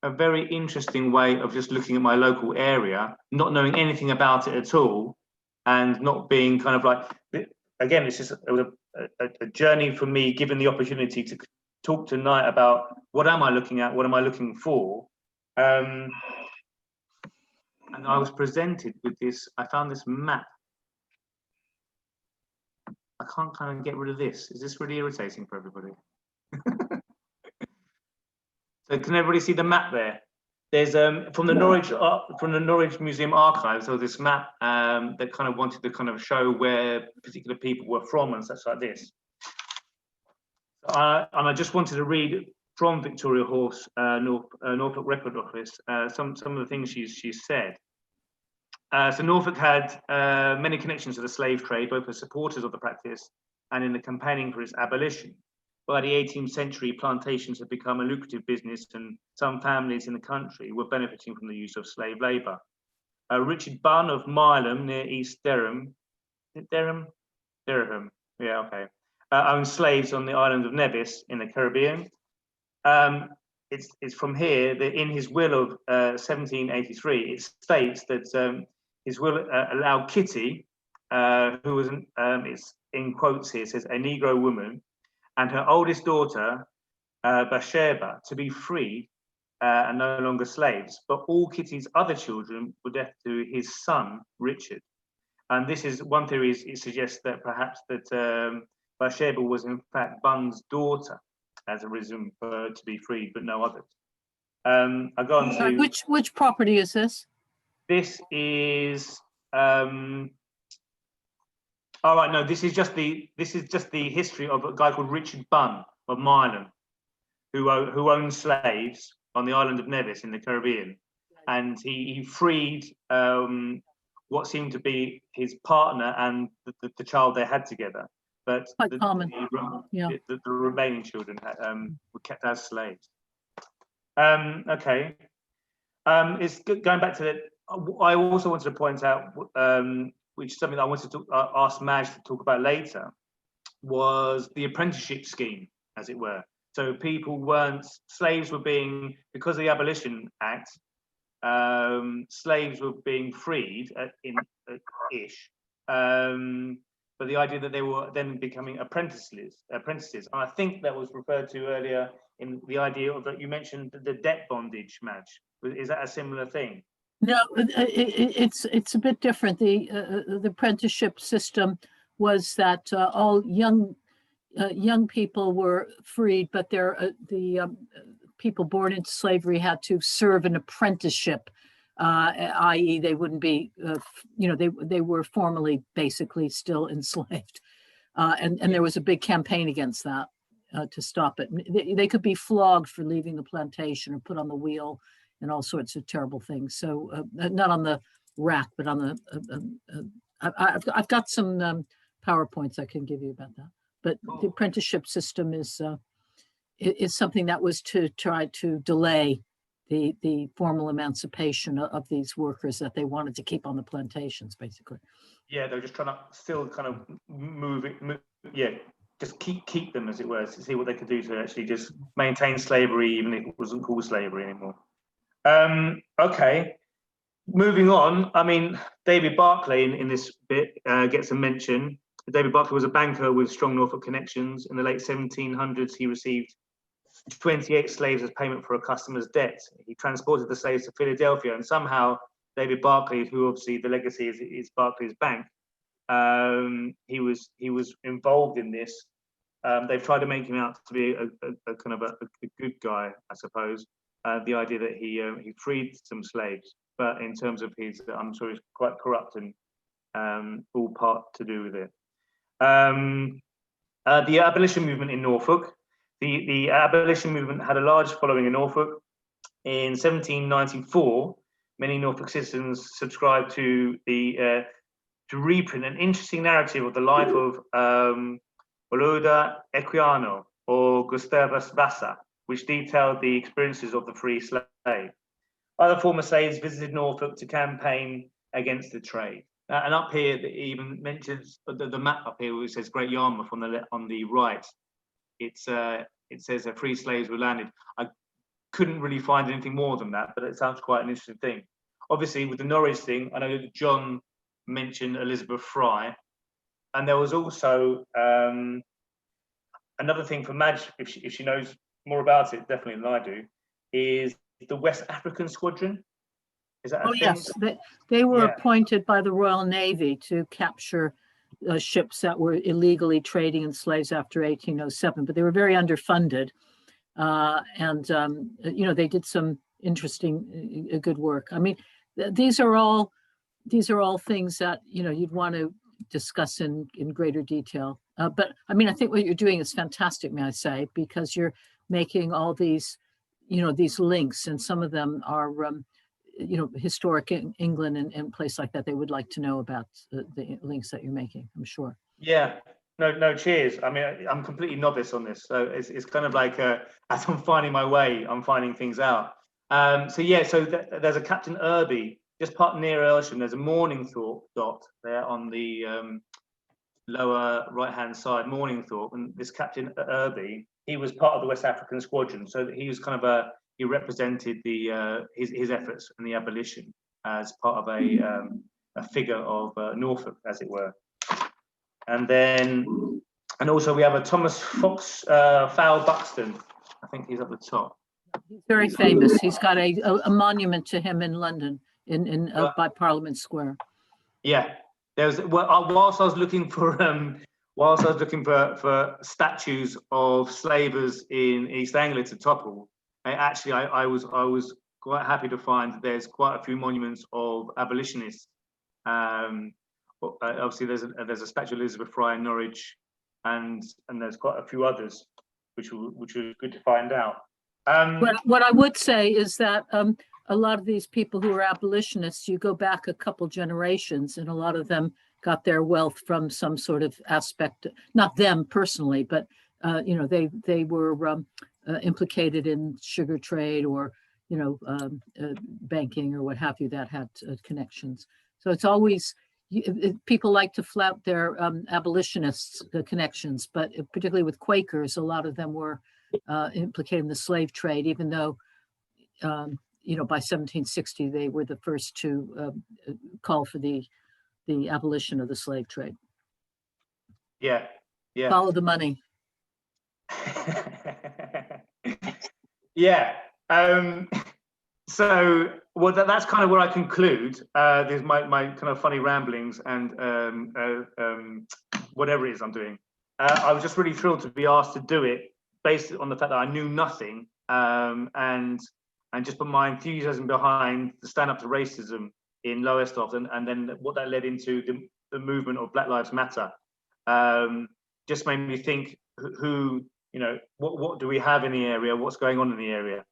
[SPEAKER 6] very interesting way of just looking at my local area, not knowing anything about it at all, and not being kind of like, again, it's just a journey for me, given the opportunity to talk tonight about what am I looking at, what am I looking for, and I was presented with this. I found this map. I can't kind of get rid of this. Is this really irritating for everybody? So can everybody see the map there? There's from the Norwich Museum archives. So this map that kind of wanted to kind of show where particular people were from and such like this. And I just wanted to read from Victoria Horse, Norfolk Record Office, some of the things she's said. So Norfolk had many connections to the slave trade, both as supporters of the practice and in the campaigning for its abolition. By the 18th century, plantations had become a lucrative business, and some families in the country were benefiting from the use of slave labour. Richard Bunn of Mileham, near East Dereham, Dereham, yeah, okay, owned slaves on the island of Nevis in the Caribbean. It's from here that in his will of 1783, it states that his will allowed Kitty, who was, it's in quotes here, it says, a Negro woman, and her oldest daughter, Bathsheba, to be freed and no longer slaves. But all Kitty's other children were left to his son, Richard. And this is one theory, it suggests that perhaps that Bathsheba was in fact Bunn's daughter, as a reason for her to be freed, but no others. I go on to
[SPEAKER 5] which property is this?
[SPEAKER 6] This is all right. No, this is just the history of a guy called Richard Bunn of Mileham, who owned slaves on the island of Nevis in the Caribbean, and he freed what seemed to be his partner and the child they had together. But
[SPEAKER 5] quite common.
[SPEAKER 6] The remaining children were kept as slaves. Okay. It's going back to that. I also wanted to point out, which is something that I wanted to ask Madge to talk about later, was the apprenticeship scheme, as it were. So slaves were being, because of the Abolition Act, slaves were being freed ish. But the idea that they were then becoming apprentices. And I think that was referred to earlier in the idea of that you mentioned the debt bondage, Madge. Is that a similar thing?
[SPEAKER 5] No, it's a bit different. The apprenticeship system was that all young people were freed, but the people born into slavery had to serve an apprenticeship, i.e., they wouldn't be, they were formally basically still enslaved, and there was a big campaign against that to stop it. They could be flogged for leaving the plantation or put on the wheel and all sorts of terrible things. So not on the rack, but on the, I've got some PowerPoints I can give you about that. But the apprenticeship system is something that was to try to delay the formal emancipation of these workers that they wanted to keep on the plantations, basically.
[SPEAKER 6] Yeah, they're just trying to still kind of move it. Just keep them, as it were, to see what they could do to actually just maintain slavery, even if it wasn't called slavery anymore. Okay, moving on. I mean, David Barclay in this bit gets a mention. David Barclay was a banker with strong Norfolk connections. In the late 1700s, he received 28 slaves as payment for a customer's debt. He transported the slaves to Philadelphia, and somehow David Barclay, who obviously the legacy is Barclays Bank, he was involved in this. They've tried to make him out to be a kind of a good guy, I suppose. The idea that he freed some slaves, but in terms of his, I'm sure he's quite corrupt and all part to do with it. The abolition movement in Norfolk. The abolition movement had a large following in Norfolk. In 1794, many Norfolk citizens subscribed to reprint an interesting narrative of the life of Oloda Equiano or Gustavus Vassa, which detailed the experiences of the free slave. Other former slaves visited Norfolk to campaign against the trade. And up here, it even mentions the map up here, where it says Great Yarmouth on the right. It says free slaves were landed. I couldn't really find anything more than that, but it sounds quite an interesting thing. Obviously, with the Norwich thing, I know that John mentioned Elizabeth Fry, and there was also another thing for Madge, if she knows more about it, definitely than I do, is the West African Squadron. Is that a thing?
[SPEAKER 5] Yes, they were appointed by the Royal Navy to capture ships that were illegally trading in slaves after 1807, but they were very underfunded. They did some interesting, good work. I mean, these are all things that, you'd want to discuss in greater detail. But I mean, I think what you're doing is fantastic, may I say, because you're making all these, these links, and some of them are, historic in England and place like that. They would like to know about the links that you're making, I'm sure.
[SPEAKER 6] Yeah. No, cheers. I mean, I'm completely novice on this, so it's kind of like as I'm finding my way, I'm finding things out. So there's a Captain Irby just near Earlsham. There's a Morningthorpe dot there on the lower right-hand side, Morningthorpe, and this Captain Irby, he was part of the West African Squadron, so he was kind of he represented the his efforts in the abolition as part of a figure of Norfolk, as it were. And also we have a Thomas Fox Fowl Buxton. I think he's at the top.
[SPEAKER 5] He's very famous. He's got a monument to him in London, by Parliament Square.
[SPEAKER 6] Yeah, whilst I was looking for statues of slavers in East Anglia to topple, I was quite happy to find that there's quite a few monuments of abolitionists. Obviously, there's a statue of Elizabeth Fry in Norwich, and there's quite a few others, which was good to find out.
[SPEAKER 5] What I would say is that a lot of these people who are abolitionists, you go back a couple generations, and a lot of them got their wealth from some sort of aspect, not them personally, but they were implicated in sugar trade or banking or what have you, that had connections. So it's always, people like to flout their abolitionists connections, but particularly with Quakers, a lot of them were implicated in the slave trade, even though by 1760 they were the first to call for the abolition of the slave trade.
[SPEAKER 6] Yeah.
[SPEAKER 5] Follow the money.
[SPEAKER 6] Yeah. So, well, that's kind of where I conclude. There's my kind of funny ramblings and whatever it is I'm doing. I was just really thrilled to be asked to do it based on the fact that I knew nothing, and just put my enthusiasm behind the stand up to racism in Lowestoft, and then what that led into the movement of Black Lives Matter. Just made me think, what do we have in the area? What's going on in the area?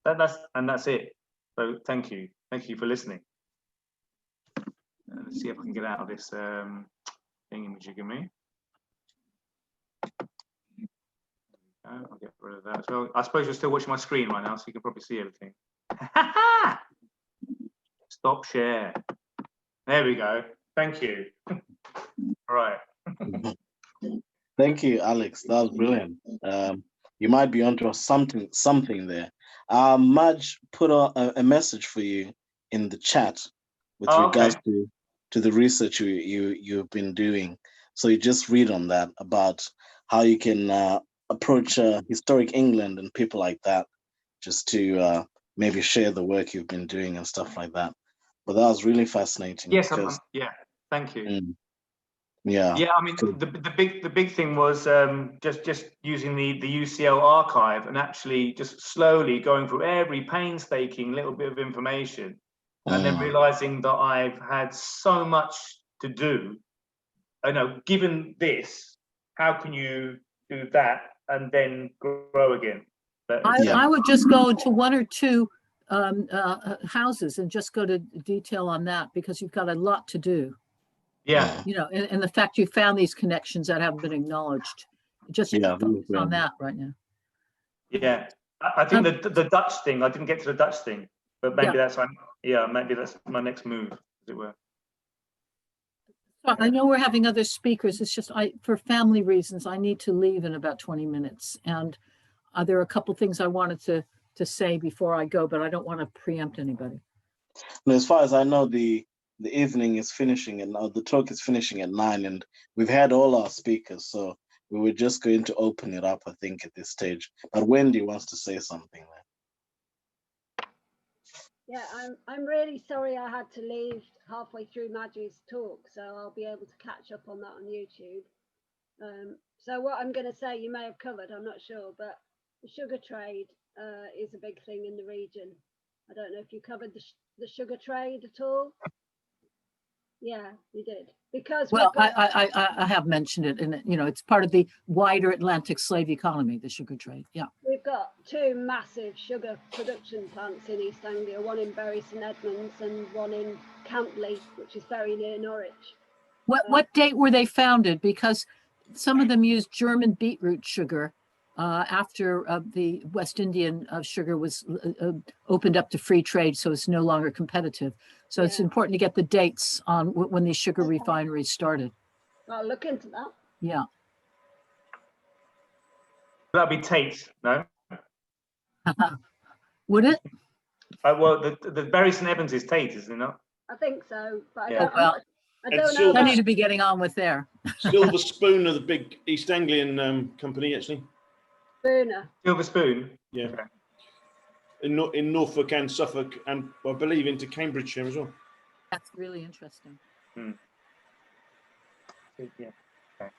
[SPEAKER 6] That's it. So thank you for listening. Let's see if I can get out of this thingy-majigamy. I'll get rid of that as well. I suppose you're still watching my screen right now, so you can probably see everything. Stop share. There we go. Thank you. All right.
[SPEAKER 1] Thank you, Alex. That was brilliant. You might be onto something there. Madge put a message for you in the chat with regards to the research you've been doing. So you just read on that about how you can approach historic England and people like that, just to maybe share the work you've been doing and stuff like that. But that was really fascinating.
[SPEAKER 6] Yes, yeah. Thank you.
[SPEAKER 1] Yeah.
[SPEAKER 6] I mean, the big thing was just using the UCL archive and actually just slowly going through every painstaking little bit of information, and then realizing that I've had so much to do. I know, given this, how can you do that and then grow again? But
[SPEAKER 5] I would just go to one or two houses and just go to detail on that, because you've got a lot to do.
[SPEAKER 6] Yeah.
[SPEAKER 5] And the fact you found these connections that haven't been acknowledged, just focus on that right now.
[SPEAKER 6] Yeah, I think the Dutch thing. I didn't get to the Dutch thing, but maybe maybe that's my next move, as it were.
[SPEAKER 5] I know we're having other speakers. It's just for family reasons, I need to leave in about 20 minutes. And there are a couple things I wanted to say before I go, but I don't want to preempt anybody.
[SPEAKER 1] And as far as I know, the evening is finishing and the talk is finishing at 9, and we've had all our speakers, so we were just going to open it up, I think, at this stage. But Wendy wants to say something there.
[SPEAKER 10] Yeah, I'm really sorry I had to leave halfway through Madgy's talk, so I'll be able to catch up on that on YouTube. So what I'm going to say, you may have covered, I'm not sure, but the sugar trade is a big thing in the region. I don't know if you covered the sugar trade at all. Yeah, you did. Because
[SPEAKER 5] I have mentioned it, and it's part of the wider Atlantic slave economy, the sugar trade. Yeah,
[SPEAKER 10] we've got 2 massive sugar production plants in East Anglia, one in Bury St Edmunds and one in Cantley, which is very near Norwich.
[SPEAKER 5] What date were they founded? Because some of them used German beetroot sugar after the West Indian sugar was opened up to free trade, so it's no longer competitive. So it's important to get the dates on when these sugar refineries started.
[SPEAKER 10] I'll look into that.
[SPEAKER 5] Yeah.
[SPEAKER 6] That'd be Tate, no?
[SPEAKER 5] Would it?
[SPEAKER 6] Well, the Bury St Edmunds is Tate, isn't it not?
[SPEAKER 10] I think so, but
[SPEAKER 6] Yeah.
[SPEAKER 10] I don't know.
[SPEAKER 5] I need to be getting on with there.
[SPEAKER 9] Silver Spoon are the big East Anglian company, actually.
[SPEAKER 10] Spooner.
[SPEAKER 6] Silver Spoon?
[SPEAKER 9] Yeah.
[SPEAKER 6] Okay.
[SPEAKER 9] In Norfolk and Suffolk, and I believe into Cambridgeshire as well.
[SPEAKER 5] That's really interesting.
[SPEAKER 6] Hmm. Yeah. Okay.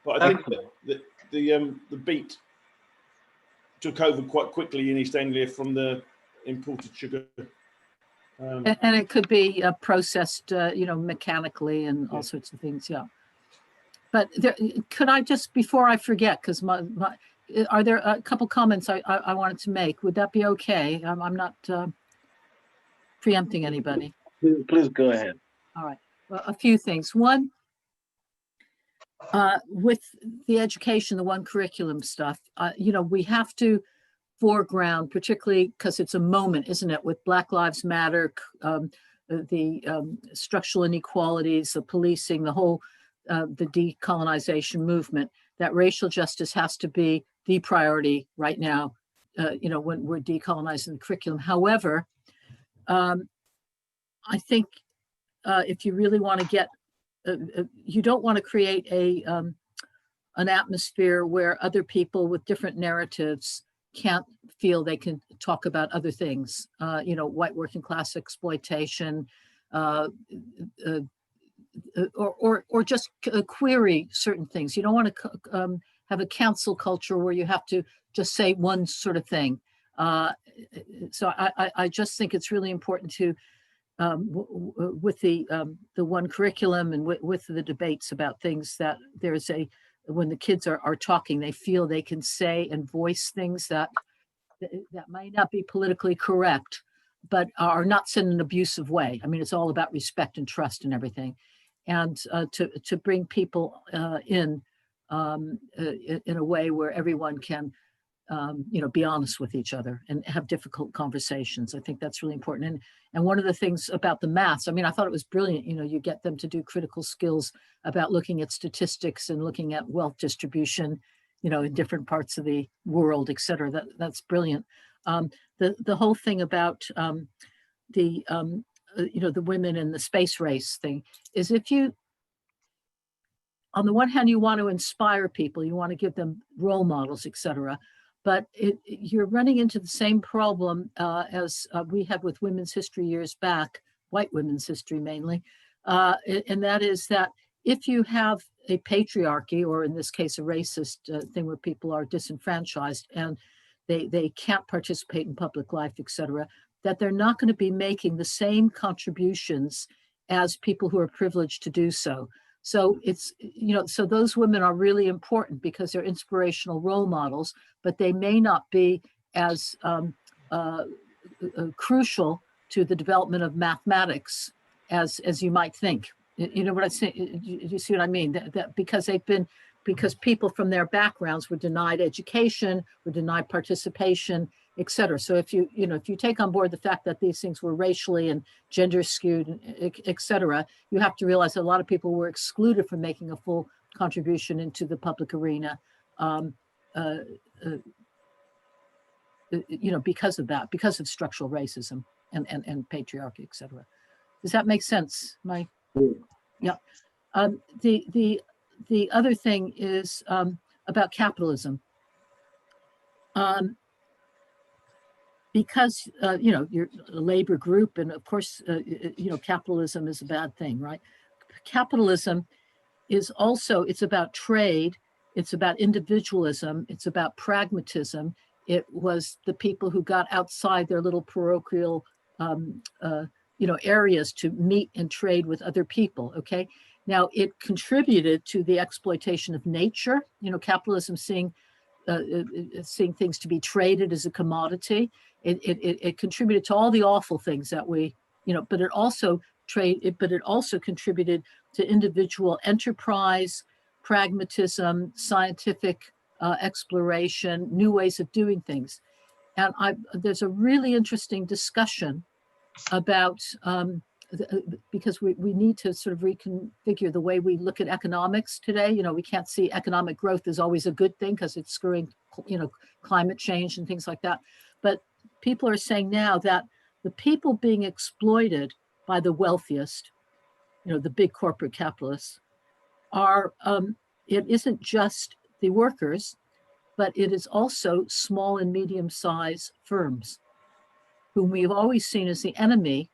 [SPEAKER 9] But I think that the beet took over quite quickly in East Anglia from the imported sugar.
[SPEAKER 5] And it could be processed, mechanically and all sorts of things. Yeah. But could I just, before I forget, because are there a couple comments I wanted to make? Would that be okay? I'm not preempting anybody.
[SPEAKER 1] Please go ahead.
[SPEAKER 5] All right. Well, a few things. One, with the education, the one curriculum stuff, we have to foreground, particularly because it's a moment, isn't it, with Black Lives Matter, the structural inequalities, the policing, the whole the decolonization movement, that racial justice has to be the priority right now, when we're decolonizing the curriculum. However, I think if you really want to get, you don't want to create an atmosphere where other people with different narratives can't feel they can talk about other things, white working class exploitation, or just query certain things. You don't want to have a council culture where you have to just say one sort of thing. So I just think it's really important to, with the one curriculum and with the debates about things, that there's when the kids are talking, they feel they can say and voice things that might not be politically correct, but are not said in an abusive way. I mean, it's all about respect and trust and everything. And to bring people in a way where everyone can, be honest with each other and have difficult conversations. I think that's really important. And one of the things about the maths, I mean, I thought it was brilliant. You get them to do critical skills about looking at statistics and looking at wealth distribution, in different parts of the world, et cetera. That's brilliant. The whole thing about the women in the space race thing is, if you, on the one hand, you want to inspire people, you want to give them role models, et cetera, but you're running into the same problem as we had with women's history years back, white women's history mainly, and that is that if you have a patriarchy, or in this case, a racist thing where people are disenfranchised and they can't participate in public life, et cetera, that they're not going to be making the same contributions as people who are privileged to do so. So it's, so those women are really important because they're inspirational role models, but they may not be as crucial to the development of mathematics as you might think. You know what I say? You see what I mean? That because they've been because people from their backgrounds were denied education, were denied participation, et cetera. So if you take on board the fact that these things were racially and gender skewed, et cetera, you have to realize that a lot of people were excluded from making a full contribution into the public arena, because of that, because of structural racism and patriarchy, et cetera. Does that make sense, Mike? Yeah. The other thing is about capitalism. Because, you're a labor group, and of course, capitalism is a bad thing, right? Capitalism is also, it's about trade, it's about individualism, it's about pragmatism. It was the people who got outside their little parochial, areas to meet and trade with other people, okay? Now, it contributed to the exploitation of nature, capitalism seeing things to be traded as a commodity. It contributed to all the awful things that we, but it also contributed to individual enterprise, pragmatism, scientific exploration, new ways of doing things. And there's a really interesting discussion about, because we need to sort of reconfigure the way we look at economics today. We can't see economic growth as always a good thing because it's screwing, climate change and things like that. But people are saying now that the people being exploited by the wealthiest, the big corporate capitalists, are, it isn't just the workers, but it is also small and medium-sized firms, whom we've always seen as the enemy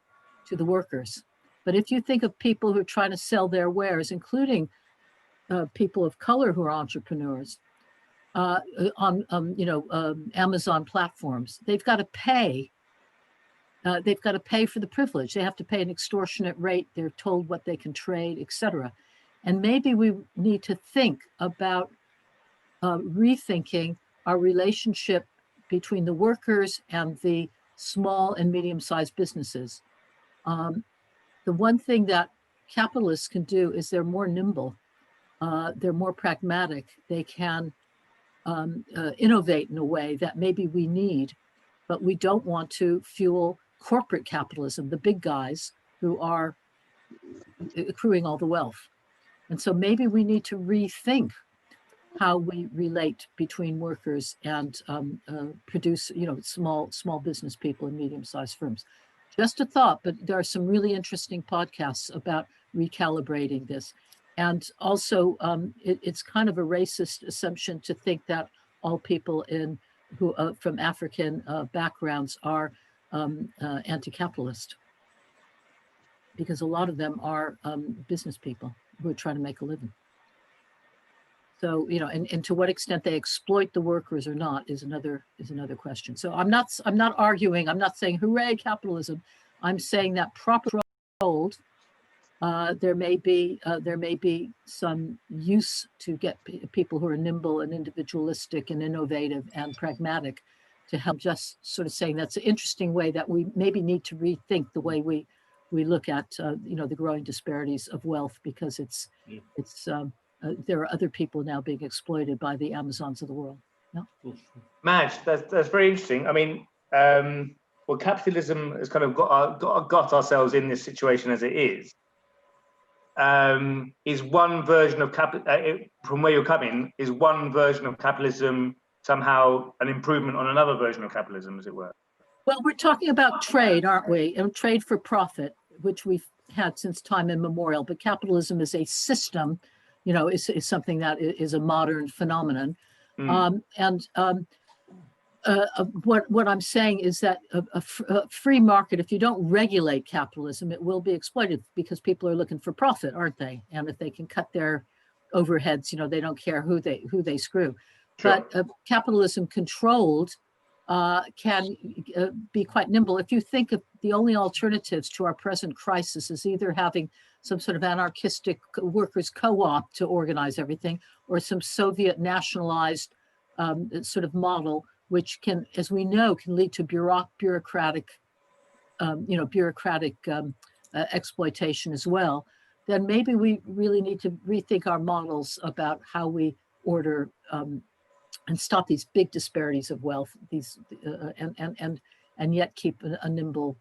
[SPEAKER 5] to the workers. But if you think of people who are trying to sell their wares, including people of color who are entrepreneurs on Amazon platforms, they've got to pay. They've got to pay for the privilege. They have to pay an extortionate rate. They're told what they can trade, et cetera. And maybe we need to think about rethinking our relationship between the workers and the small and medium-sized businesses. The one thing that capitalists can do is they're more nimble, they're more pragmatic, they can innovate in a way that maybe we need, but we don't want to fuel corporate capitalism, the big guys who are accruing all the wealth. And so maybe we need to rethink how we relate between workers and produce, small business people and medium-sized firms. Just a thought, but there are some really interesting podcasts about recalibrating this. And also, it's kind of a racist assumption to think that all people who from African backgrounds are anti-capitalist, because a lot of them are business people who are trying to make a living. So, and to what extent they exploit the workers or not is another question. So I'm not arguing, I'm not saying hooray capitalism. I'm saying that properly controlled, there may be some use to get people who are nimble and individualistic and innovative and pragmatic to help. Just sort of saying that's an interesting way that we maybe need to rethink the way we look at the growing disparities of wealth, because there are other people now being exploited by the Amazons of the world. No?
[SPEAKER 6] Madge, that's very interesting. I mean, capitalism has kind of got ourselves in this situation as it is. Is one version of from where you're coming, is one version of capitalism somehow an improvement on another version of capitalism, as it were?
[SPEAKER 5] Well, we're talking about trade, aren't we? And trade for profit, which we've had since time immemorial. But capitalism is a system, is something that is a modern phenomenon. What I'm saying is that a free market, if you don't regulate capitalism, it will be exploited, because people are looking for profit, aren't they? And if they can cut their overheads, they don't care who they screw. Sure. But capitalism controlled can be quite nimble. If you think of the only alternatives to our present crisis is either having some sort of anarchistic workers co-op to organize everything, or some Soviet nationalized sort of model, which can, as we know, can lead to bureaucratic exploitation as well. then maybe we really need to rethink our models about how we order and stop these big disparities of wealth, and yet keep a nimble.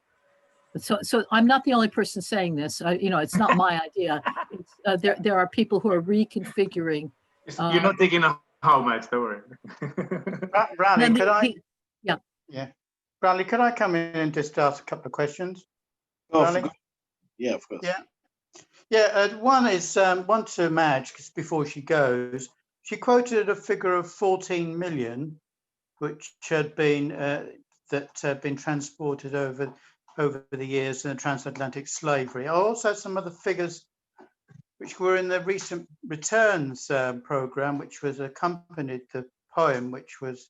[SPEAKER 5] So I'm not the only person saying this. It's not my idea. There are people who are reconfiguring.
[SPEAKER 6] You're not digging a hole, Matt, don't worry.
[SPEAKER 11] Brandy, could I?
[SPEAKER 5] Yeah.
[SPEAKER 11] Yeah. Brandy, could I come in and just ask a couple of questions?
[SPEAKER 1] Yeah, of course.
[SPEAKER 11] Yeah. Yeah, one is one to Madge, because before she goes, she quoted a figure of 14 million, which had been transported over the years in the transatlantic slavery. I also had some other figures which were in the recent returns program, which was accompanied the poem, which was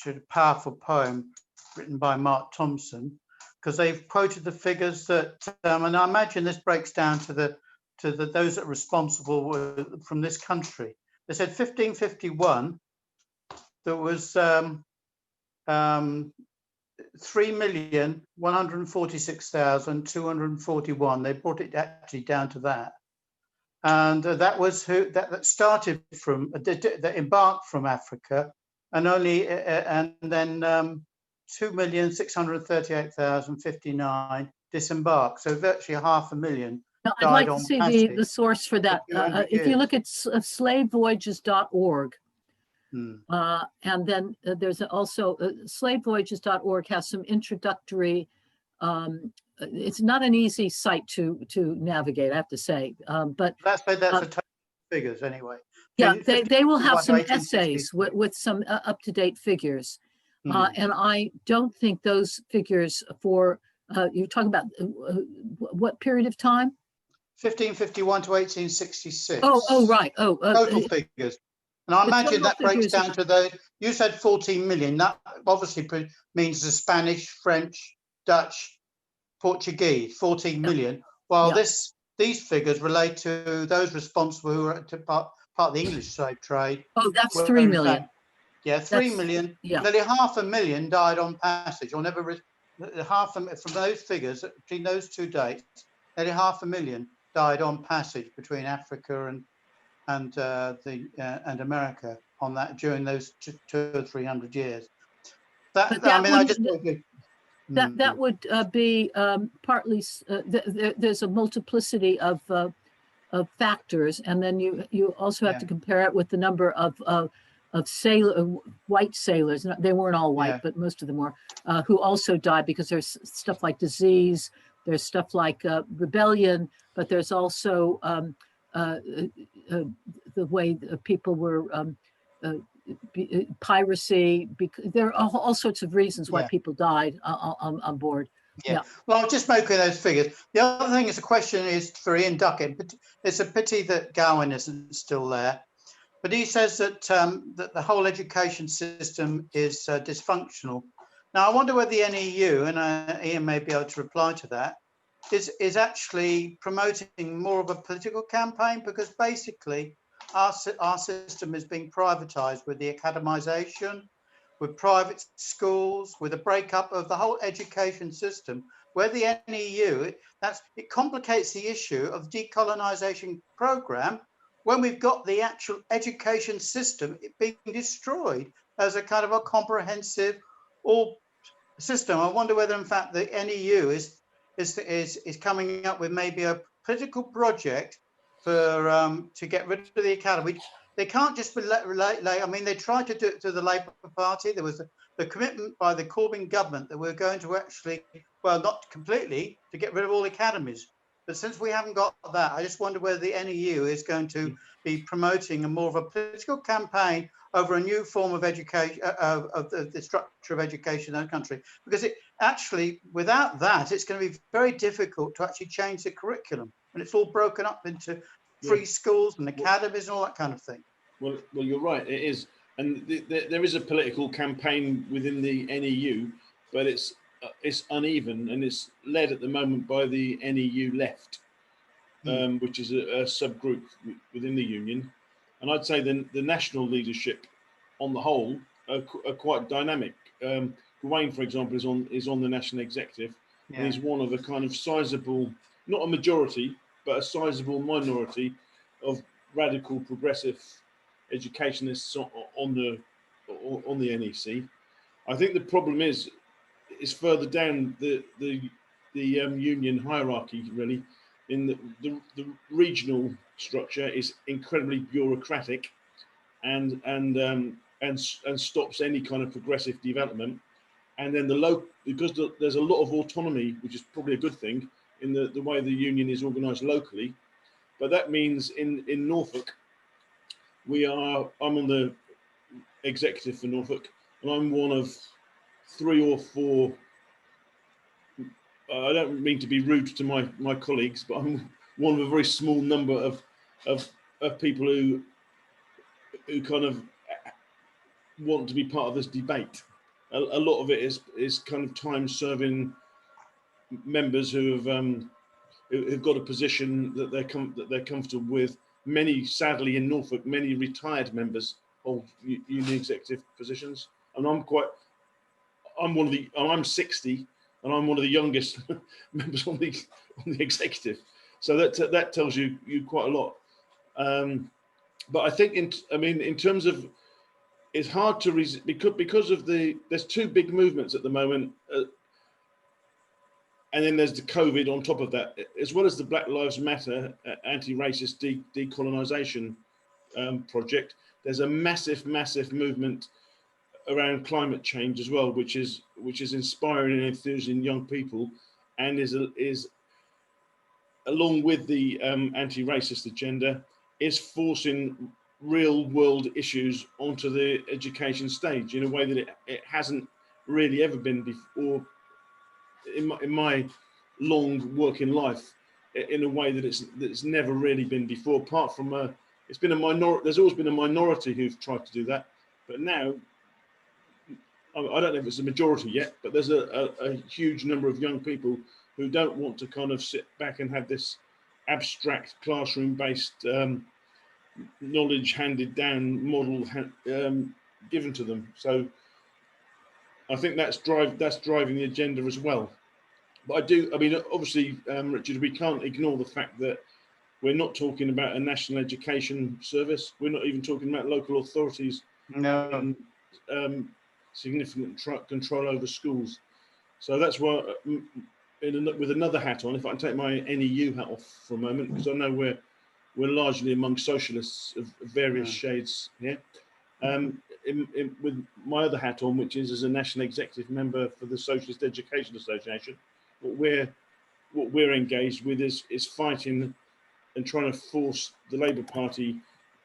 [SPEAKER 11] a powerful poem written by Mark Thompson, because they've quoted the figures that, and I imagine this breaks down to those that are responsible from this country. They said 1551, there was 3,146,241. They brought it actually down to that. And that was that started from, that embarked from Africa, and then 2,638,059 disembarked. So virtually 500,000
[SPEAKER 5] Now, I'd like to see the source for that. If you look at slavevoyages.org, and then there's also slavevoyages.org has some introductory. It's not an easy site to navigate, I have to say, but
[SPEAKER 11] that's the total figures anyway.
[SPEAKER 5] Yeah, they will have some essays with some up-to-date figures, and I don't think those figures for you're talking about what period of time?
[SPEAKER 11] 1551 to 1866.
[SPEAKER 5] Oh, right.
[SPEAKER 11] Total figures. And I imagine that breaks down to you said 14 million. That obviously means the Spanish, French, Dutch, Portuguese, 14 million. While these figures relate to those responsible who are part of the English slave trade.
[SPEAKER 5] Oh, that's 3 million.
[SPEAKER 11] Yeah, 3 million.
[SPEAKER 5] Yeah.
[SPEAKER 11] Nearly 500,000 died on passage, or never. From those figures, between those two dates, nearly 500,000 died on passage between Africa and America on that during those 200 or 300 years. That
[SPEAKER 5] would be partly. There's a multiplicity of factors, and then you also have to compare it with the number of white sailors. They weren't all white, but most of them were, who also died, because there's stuff like disease, there's stuff like rebellion, but there's also the way people were piracy. There are all sorts of reasons why people died on board.
[SPEAKER 11] Yeah. Well, I'll just make those figures. The other thing is, a question is for Ian Duckett, but it's a pity that Gowan isn't still there. But he says that that the whole education system is dysfunctional. Now, I wonder whether the NEU, and Ian may be able to reply to that, is actually promoting more of a political campaign, because basically our system is being privatized with the academization, with private schools, with a breakup of the whole education system, where the NEU, it complicates the issue of decolonization program when we've got the actual education system being destroyed as a kind of a comprehensive system. I wonder whether, in fact, the NEU is coming up with maybe a political project for to get rid of the academy. They can't just relate. I mean, they tried to do it to the Labour Party. There was the commitment by the Corbyn government that we're going to actually, well, not completely, to get rid of all academies. But since we haven't got that, I just wonder whether the NEU is going to be promoting more of a political campaign over a new form of education, of the structure of education in our country. Because it actually, without that, it's going to be very difficult to actually change the curriculum. And it's all broken up into free schools and academies and all that kind of thing.
[SPEAKER 9] Well, you're right, it is. And there is a political campaign within the NEU, but it's uneven, and it's led at the moment by the NEU left, which is a subgroup within the union. And I'd say the national leadership on the whole are quite dynamic. Gawain, for example, is on the national executive, and he's one of a kind of sizable, not a majority, but a sizable minority of radical progressive educationists on the NEC. I think the problem is further down the union hierarchy, really. In the regional structure is incredibly bureaucratic and stops any kind of progressive development. And then because there's a lot of autonomy, which is probably a good thing in the way the union is organised locally. But that means in Norfolk, I'm on the executive for Norfolk, and I'm one of 3 or 4. I don't mean to be rude to my colleagues, but I'm one of a very small number of people who kind of want to be part of this debate. A lot of it is kind of time-serving members who've got a position that they're comfortable with. Many, sadly, in Norfolk, many retired members hold union executive positions, and I'm 60, and I'm one of the youngest members on the executive. So that tells you quite a lot. But I think in terms of, it's hard to because of there's 2 big movements at the moment, and then there's the COVID on top of that, as well as the Black Lives Matter anti-racist decolonisation project. There's a massive movement around climate change as well, which is inspiring and enthusing young people, and is along with the anti-racist agenda, is forcing real world issues onto the education stage in a way that it hasn't really ever been before in my long working life, in a way that it's never really been before, apart from it's been a minority. There's always been a minority who've tried to do that, but now I don't know if it's a majority yet, but there's a huge number of young people who don't want to kind of sit back and have this abstract classroom-based knowledge handed down model given to them. So I think that's driving the agenda as well. But obviously, Richard, we can't ignore the fact that we're not talking about a national education service. We're not even talking about local authorities having significant control over schools. So that's why, with another hat on, if I can take my NEU hat off for a moment, because I know we're largely among socialists of various shades here. With my other hat on, which is as a national executive member for the Socialist Education Association, what we're engaged with is fighting and trying to force the Labour Party,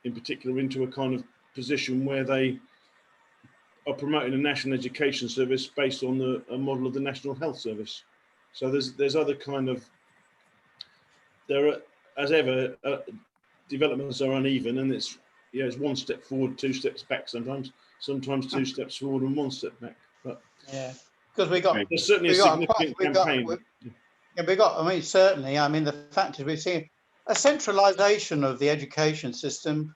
[SPEAKER 9] in particular, into a kind of position where they are promoting a national education service based on a model of the National Health Service. So there's other kind of, there are, as ever, developments are uneven, and it's 1 step forward, 2 steps back sometimes 2 steps forward and 1 step back. But
[SPEAKER 11] yeah, because there's
[SPEAKER 9] certainly a significant campaign.
[SPEAKER 11] Certainly. I mean, the fact is we've seen a centralisation of the education system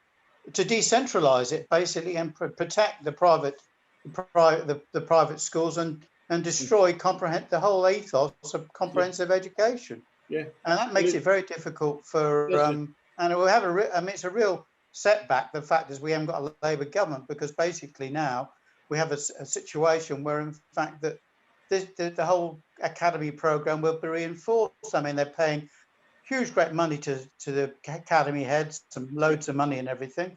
[SPEAKER 11] to decentralise it basically and protect the private schools and destroy the whole ethos of comprehensive education.
[SPEAKER 9] Yeah,
[SPEAKER 11] and that makes it very difficult for and we'll have it's a real setback. The fact is we haven't got a Labour government, because basically now we have a situation where in fact that the whole academy programme will be reinforced. I mean, they're paying huge great money to the academy heads, some loads of money and everything,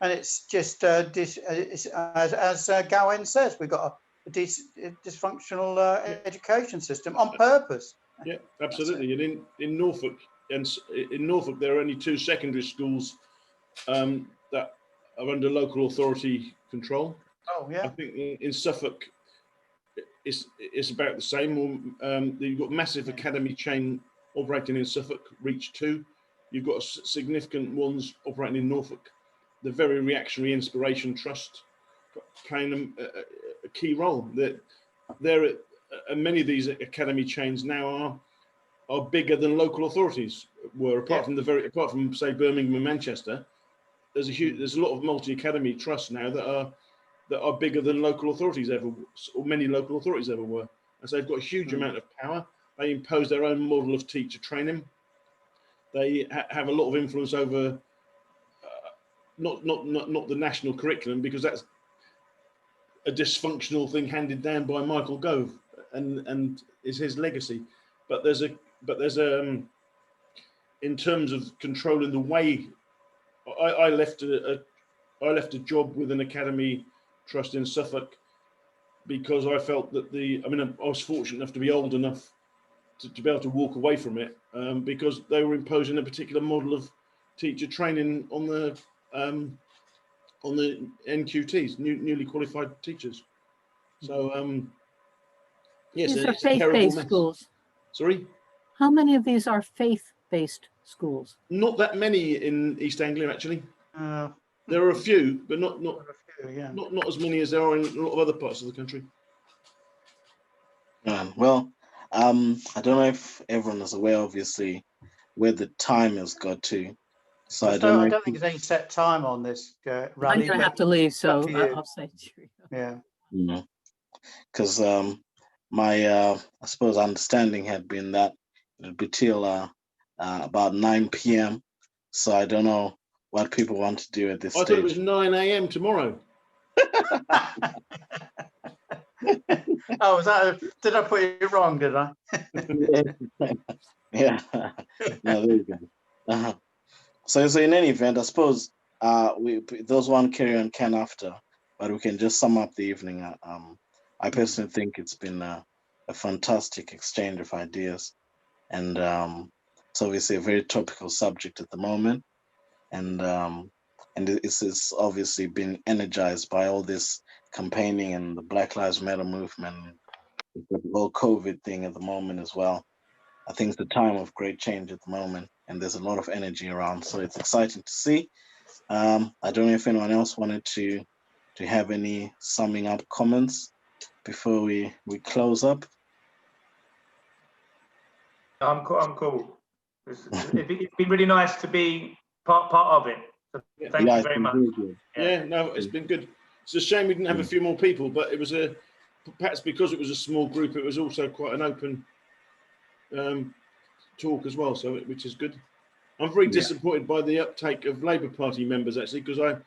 [SPEAKER 11] and it's just as Gowan says, we've got a dysfunctional education system on purpose.
[SPEAKER 9] Yeah, absolutely. And in Norfolk, there are only 2 secondary schools that are under local authority control.
[SPEAKER 11] Oh yeah.
[SPEAKER 9] I think in Suffolk, it's about the same. You've got massive academy chain operating in Suffolk, Reach 2. You've got significant ones operating in Norfolk. The very reactionary Inspiration Trust playing a key role. And many of these academy chains now are bigger than local authorities were. Apart from say Birmingham and Manchester, there's a lot of multi-academy trusts now that are bigger than local authorities ever, or many local authorities ever were. And so they've got a huge amount of power. They impose their own model of teacher training. they have a lot of influence over not the national curriculum, because that's a dysfunctional thing handed down by Michael Gove, and is his legacy. But there's a in terms of controlling the way, I left a job with an academy trust in Suffolk because I felt that I was fortunate enough to be old enough to be able to walk away from it, because they were imposing a particular model of teacher training on the NQTs, newly qualified teachers. So yes,
[SPEAKER 5] These are
[SPEAKER 9] it's a terrible
[SPEAKER 5] faith-based
[SPEAKER 9] mess.
[SPEAKER 5] schools.
[SPEAKER 9] Sorry?
[SPEAKER 5] How many of these are faith-based schools?
[SPEAKER 9] Not that many in East Anglia, actually. There are a few, but not as many as there are in a lot of other parts of the country.
[SPEAKER 1] Well, I don't know if everyone is aware, obviously, where the time has got to. So I don't
[SPEAKER 11] think there's any set time on this rally.
[SPEAKER 5] I'm going to have to leave, so I'll say.
[SPEAKER 11] Yeah.
[SPEAKER 1] Because my, I suppose, understanding had been that it would be till about 9 p.m. So I don't know what people want to do at this stage.
[SPEAKER 9] I thought it was 9 a.m. tomorrow.
[SPEAKER 11] Oh, did I put you wrong, did I?
[SPEAKER 1] Yeah. No, there you go. So in any event, I suppose those one carry on can after, but we can just sum up the evening. I personally think it's been a fantastic exchange of ideas, and it's obviously a very topical subject at the moment, and it's obviously been energized by all this campaigning and the Black Lives Matter movement, the whole COVID thing at the moment as well. I think it's a time of great change at the moment, and there's a lot of energy around, so it's exciting to see. I don't know if anyone else wanted to have any summing up comments before we close up.
[SPEAKER 6] I'm cool. It's been really nice to be part of it. So thank you very much.
[SPEAKER 9] Yeah, no, it's been good. It's a shame we didn't have a few more people, but it was perhaps because it was a small group, it was also quite an open talk as well, so which is good. I'm very disappointed by the uptake of Labour Party members, actually, because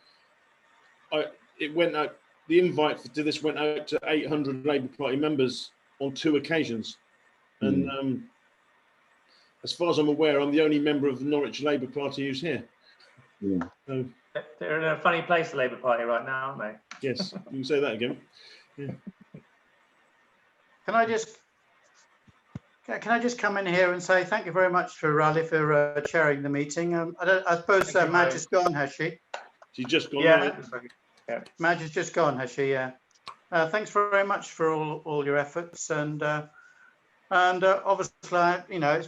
[SPEAKER 9] it went out. The invite to this went out to 800 Labour Party members on 2 occasions, and as far as I'm aware, I'm the only member of the Norwich Labour Party who's here. So,
[SPEAKER 6] they're in a funny place, the Labour Party, right now, aren't they?
[SPEAKER 9] Yes, you can say that again. Yeah.
[SPEAKER 11] Can I just come in here and say thank you very much for Raleigh for chairing the meeting. I suppose Madge has gone, has she?
[SPEAKER 9] She's just gone.
[SPEAKER 6] Yeah.
[SPEAKER 11] Madge has just gone, has she? Yeah. Thanks very much for all your efforts, and obviously, it's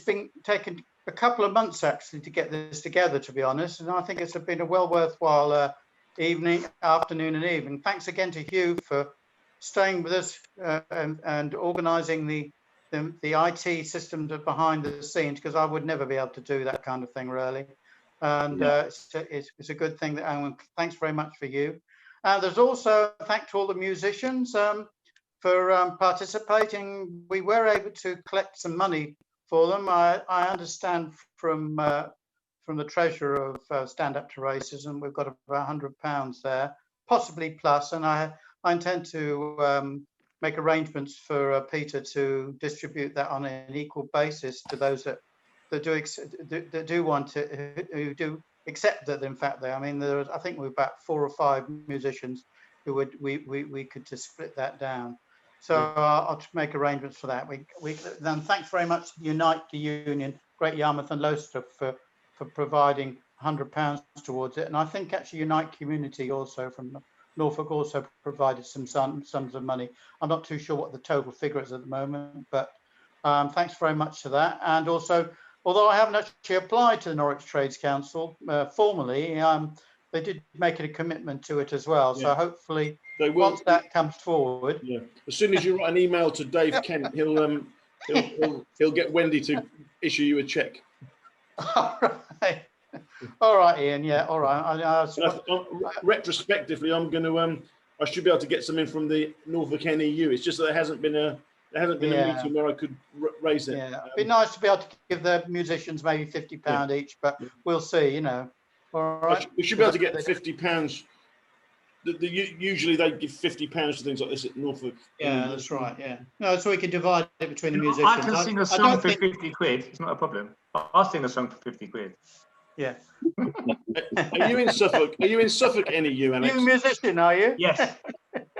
[SPEAKER 11] been taking a couple of months actually to get this together, to be honest, and I think it's been a well worthwhile afternoon and evening. Thanks again to Hugh for staying with us and organising the IT systems behind the scenes, because I would never be able to do that kind of thing, really. And it's a good thing that thanks very much for you. There's also a thank to all the musicians for participating. We were able to collect some money for them. I understand from the treasurer of Stand Up to Racism, we've got about £100 there, possibly plus, and I intend to make arrangements for Peter to distribute that on an equal basis to those that do want to, who do accept that. In fact, I think we're about 4 or 5 musicians who we could just split that down. So I'll make arrangements for that. Then thanks very much to Unite the Union, Great Yarmouth and Lowestoft for providing £100 towards it, and I think actually Unite Community also from Norfolk also provided some sums of money. I'm not too sure what the total figure is at the moment, but thanks very much to that. And also, although I haven't actually applied to the Norwich Trades Council formally, they did make it a commitment to it as well. So hopefully, once that comes forward,
[SPEAKER 9] as soon as you write an email to Dave Kent, he'll get Wendy to issue you a cheque.
[SPEAKER 11] All right, Ian. Yeah, all right.
[SPEAKER 9] Retrospectively, I'm going to. I should be able to get something from the Norfolk NEU. It's just that there hasn't been there hasn't been a
[SPEAKER 11] Yeah.
[SPEAKER 9] meeting where I could raise it.
[SPEAKER 11] Yeah, it'd be nice to be able to give the musicians maybe £50 each, but we'll see, you know. All right.
[SPEAKER 9] We should be able to get £50. Usually they give £50 to things like this at Norfolk.
[SPEAKER 11] Yeah, that's right. Yeah. No, so we can divide it between the
[SPEAKER 6] I
[SPEAKER 11] musicians.
[SPEAKER 6] can sing a
[SPEAKER 11] I
[SPEAKER 6] song
[SPEAKER 11] don't
[SPEAKER 6] for
[SPEAKER 11] think.
[SPEAKER 6] 50 quid. It's not a problem. I'll sing a song for 50 quid.
[SPEAKER 11] Yeah.
[SPEAKER 9] Are you in Suffolk? Are you in Suffolk, any you, Alex?
[SPEAKER 11] You a musician, are you?
[SPEAKER 6] Yes.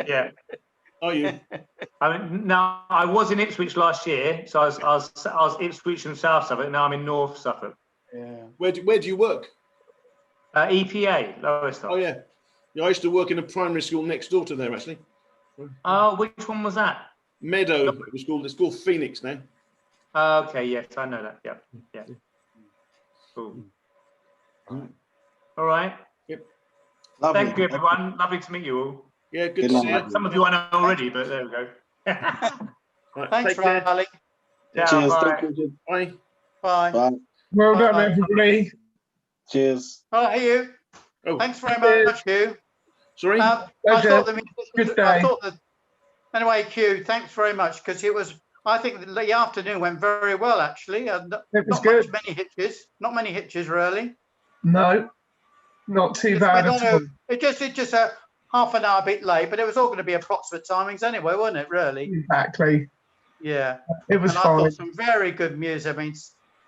[SPEAKER 6] Yeah.
[SPEAKER 9] Are you?
[SPEAKER 6] I mean, now I was in Ipswich last year, so I was Ipswich and South Suffolk. Now I'm in North Suffolk.
[SPEAKER 11] Yeah.
[SPEAKER 9] Where do you work?
[SPEAKER 6] EPA, Lowestoft.
[SPEAKER 9] Oh yeah. Yeah, I used to work in a primary school next door to there actually.
[SPEAKER 6] Oh, which one was that?
[SPEAKER 9] Meadow. It was called. It's called Phoenix now.
[SPEAKER 6] Okay, yes, I know that. Yeah, yeah. Cool. All right.
[SPEAKER 9] Yep.
[SPEAKER 1] Lovely.
[SPEAKER 6] Thank you, everyone. Lovely to meet you all.
[SPEAKER 9] Yeah, good to see you.
[SPEAKER 6] Some of you I know already, but there we go.
[SPEAKER 9] Right,
[SPEAKER 11] Thanks,
[SPEAKER 9] take care.
[SPEAKER 11] Riley.
[SPEAKER 6] Yeah,
[SPEAKER 1] Cheers.
[SPEAKER 6] bye.
[SPEAKER 1] Thank you.
[SPEAKER 9] Bye.
[SPEAKER 11] Bye.
[SPEAKER 1] Bye.
[SPEAKER 2] Well done,
[SPEAKER 11] Bye.
[SPEAKER 2] everybody.
[SPEAKER 1] Cheers.
[SPEAKER 11] Oh, hey, you.
[SPEAKER 9] Oh,
[SPEAKER 11] Thanks very much, Hugh.
[SPEAKER 9] sorry.
[SPEAKER 11] I
[SPEAKER 2] Pleasure.
[SPEAKER 11] thought the
[SPEAKER 2] Good
[SPEAKER 11] I
[SPEAKER 2] day.
[SPEAKER 11] thought that anyway, Hugh, thanks very much because it was. I think the afternoon went very well actually. Not
[SPEAKER 2] good.
[SPEAKER 11] many hitches. Not many hitches really.
[SPEAKER 2] No, not too bad at all.
[SPEAKER 11] It just a half an hour bit late, but it was all going to be approximate timings anyway, wasn't it? Really?
[SPEAKER 2] Exactly.
[SPEAKER 11] Yeah.
[SPEAKER 2] It was
[SPEAKER 11] And I
[SPEAKER 2] fine.
[SPEAKER 11] thought some very good music. I mean,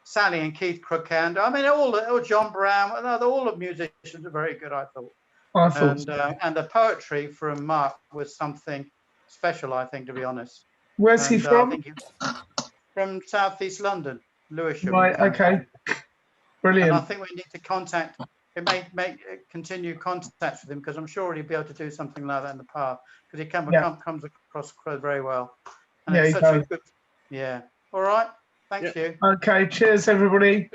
[SPEAKER 11] Sally and Keith Crookand. I mean, all John Brown. All the musicians are very good. I thought.
[SPEAKER 2] I thought so.
[SPEAKER 11] And the poetry from Mark was something special. I think, to be honest.
[SPEAKER 2] Where's he from?
[SPEAKER 11] I think from Southeast London, Lewisham.
[SPEAKER 2] Right. Okay. Brilliant.
[SPEAKER 11] And I think we need to contact. It may continue contact with him because I'm sure he'll be able to do something like that in the past because he comes across very well. And
[SPEAKER 2] Yeah,
[SPEAKER 11] it's
[SPEAKER 2] he
[SPEAKER 11] such a
[SPEAKER 2] does.
[SPEAKER 11] good. Yeah. All right. Thank you.
[SPEAKER 2] Okay. Cheers, everybody.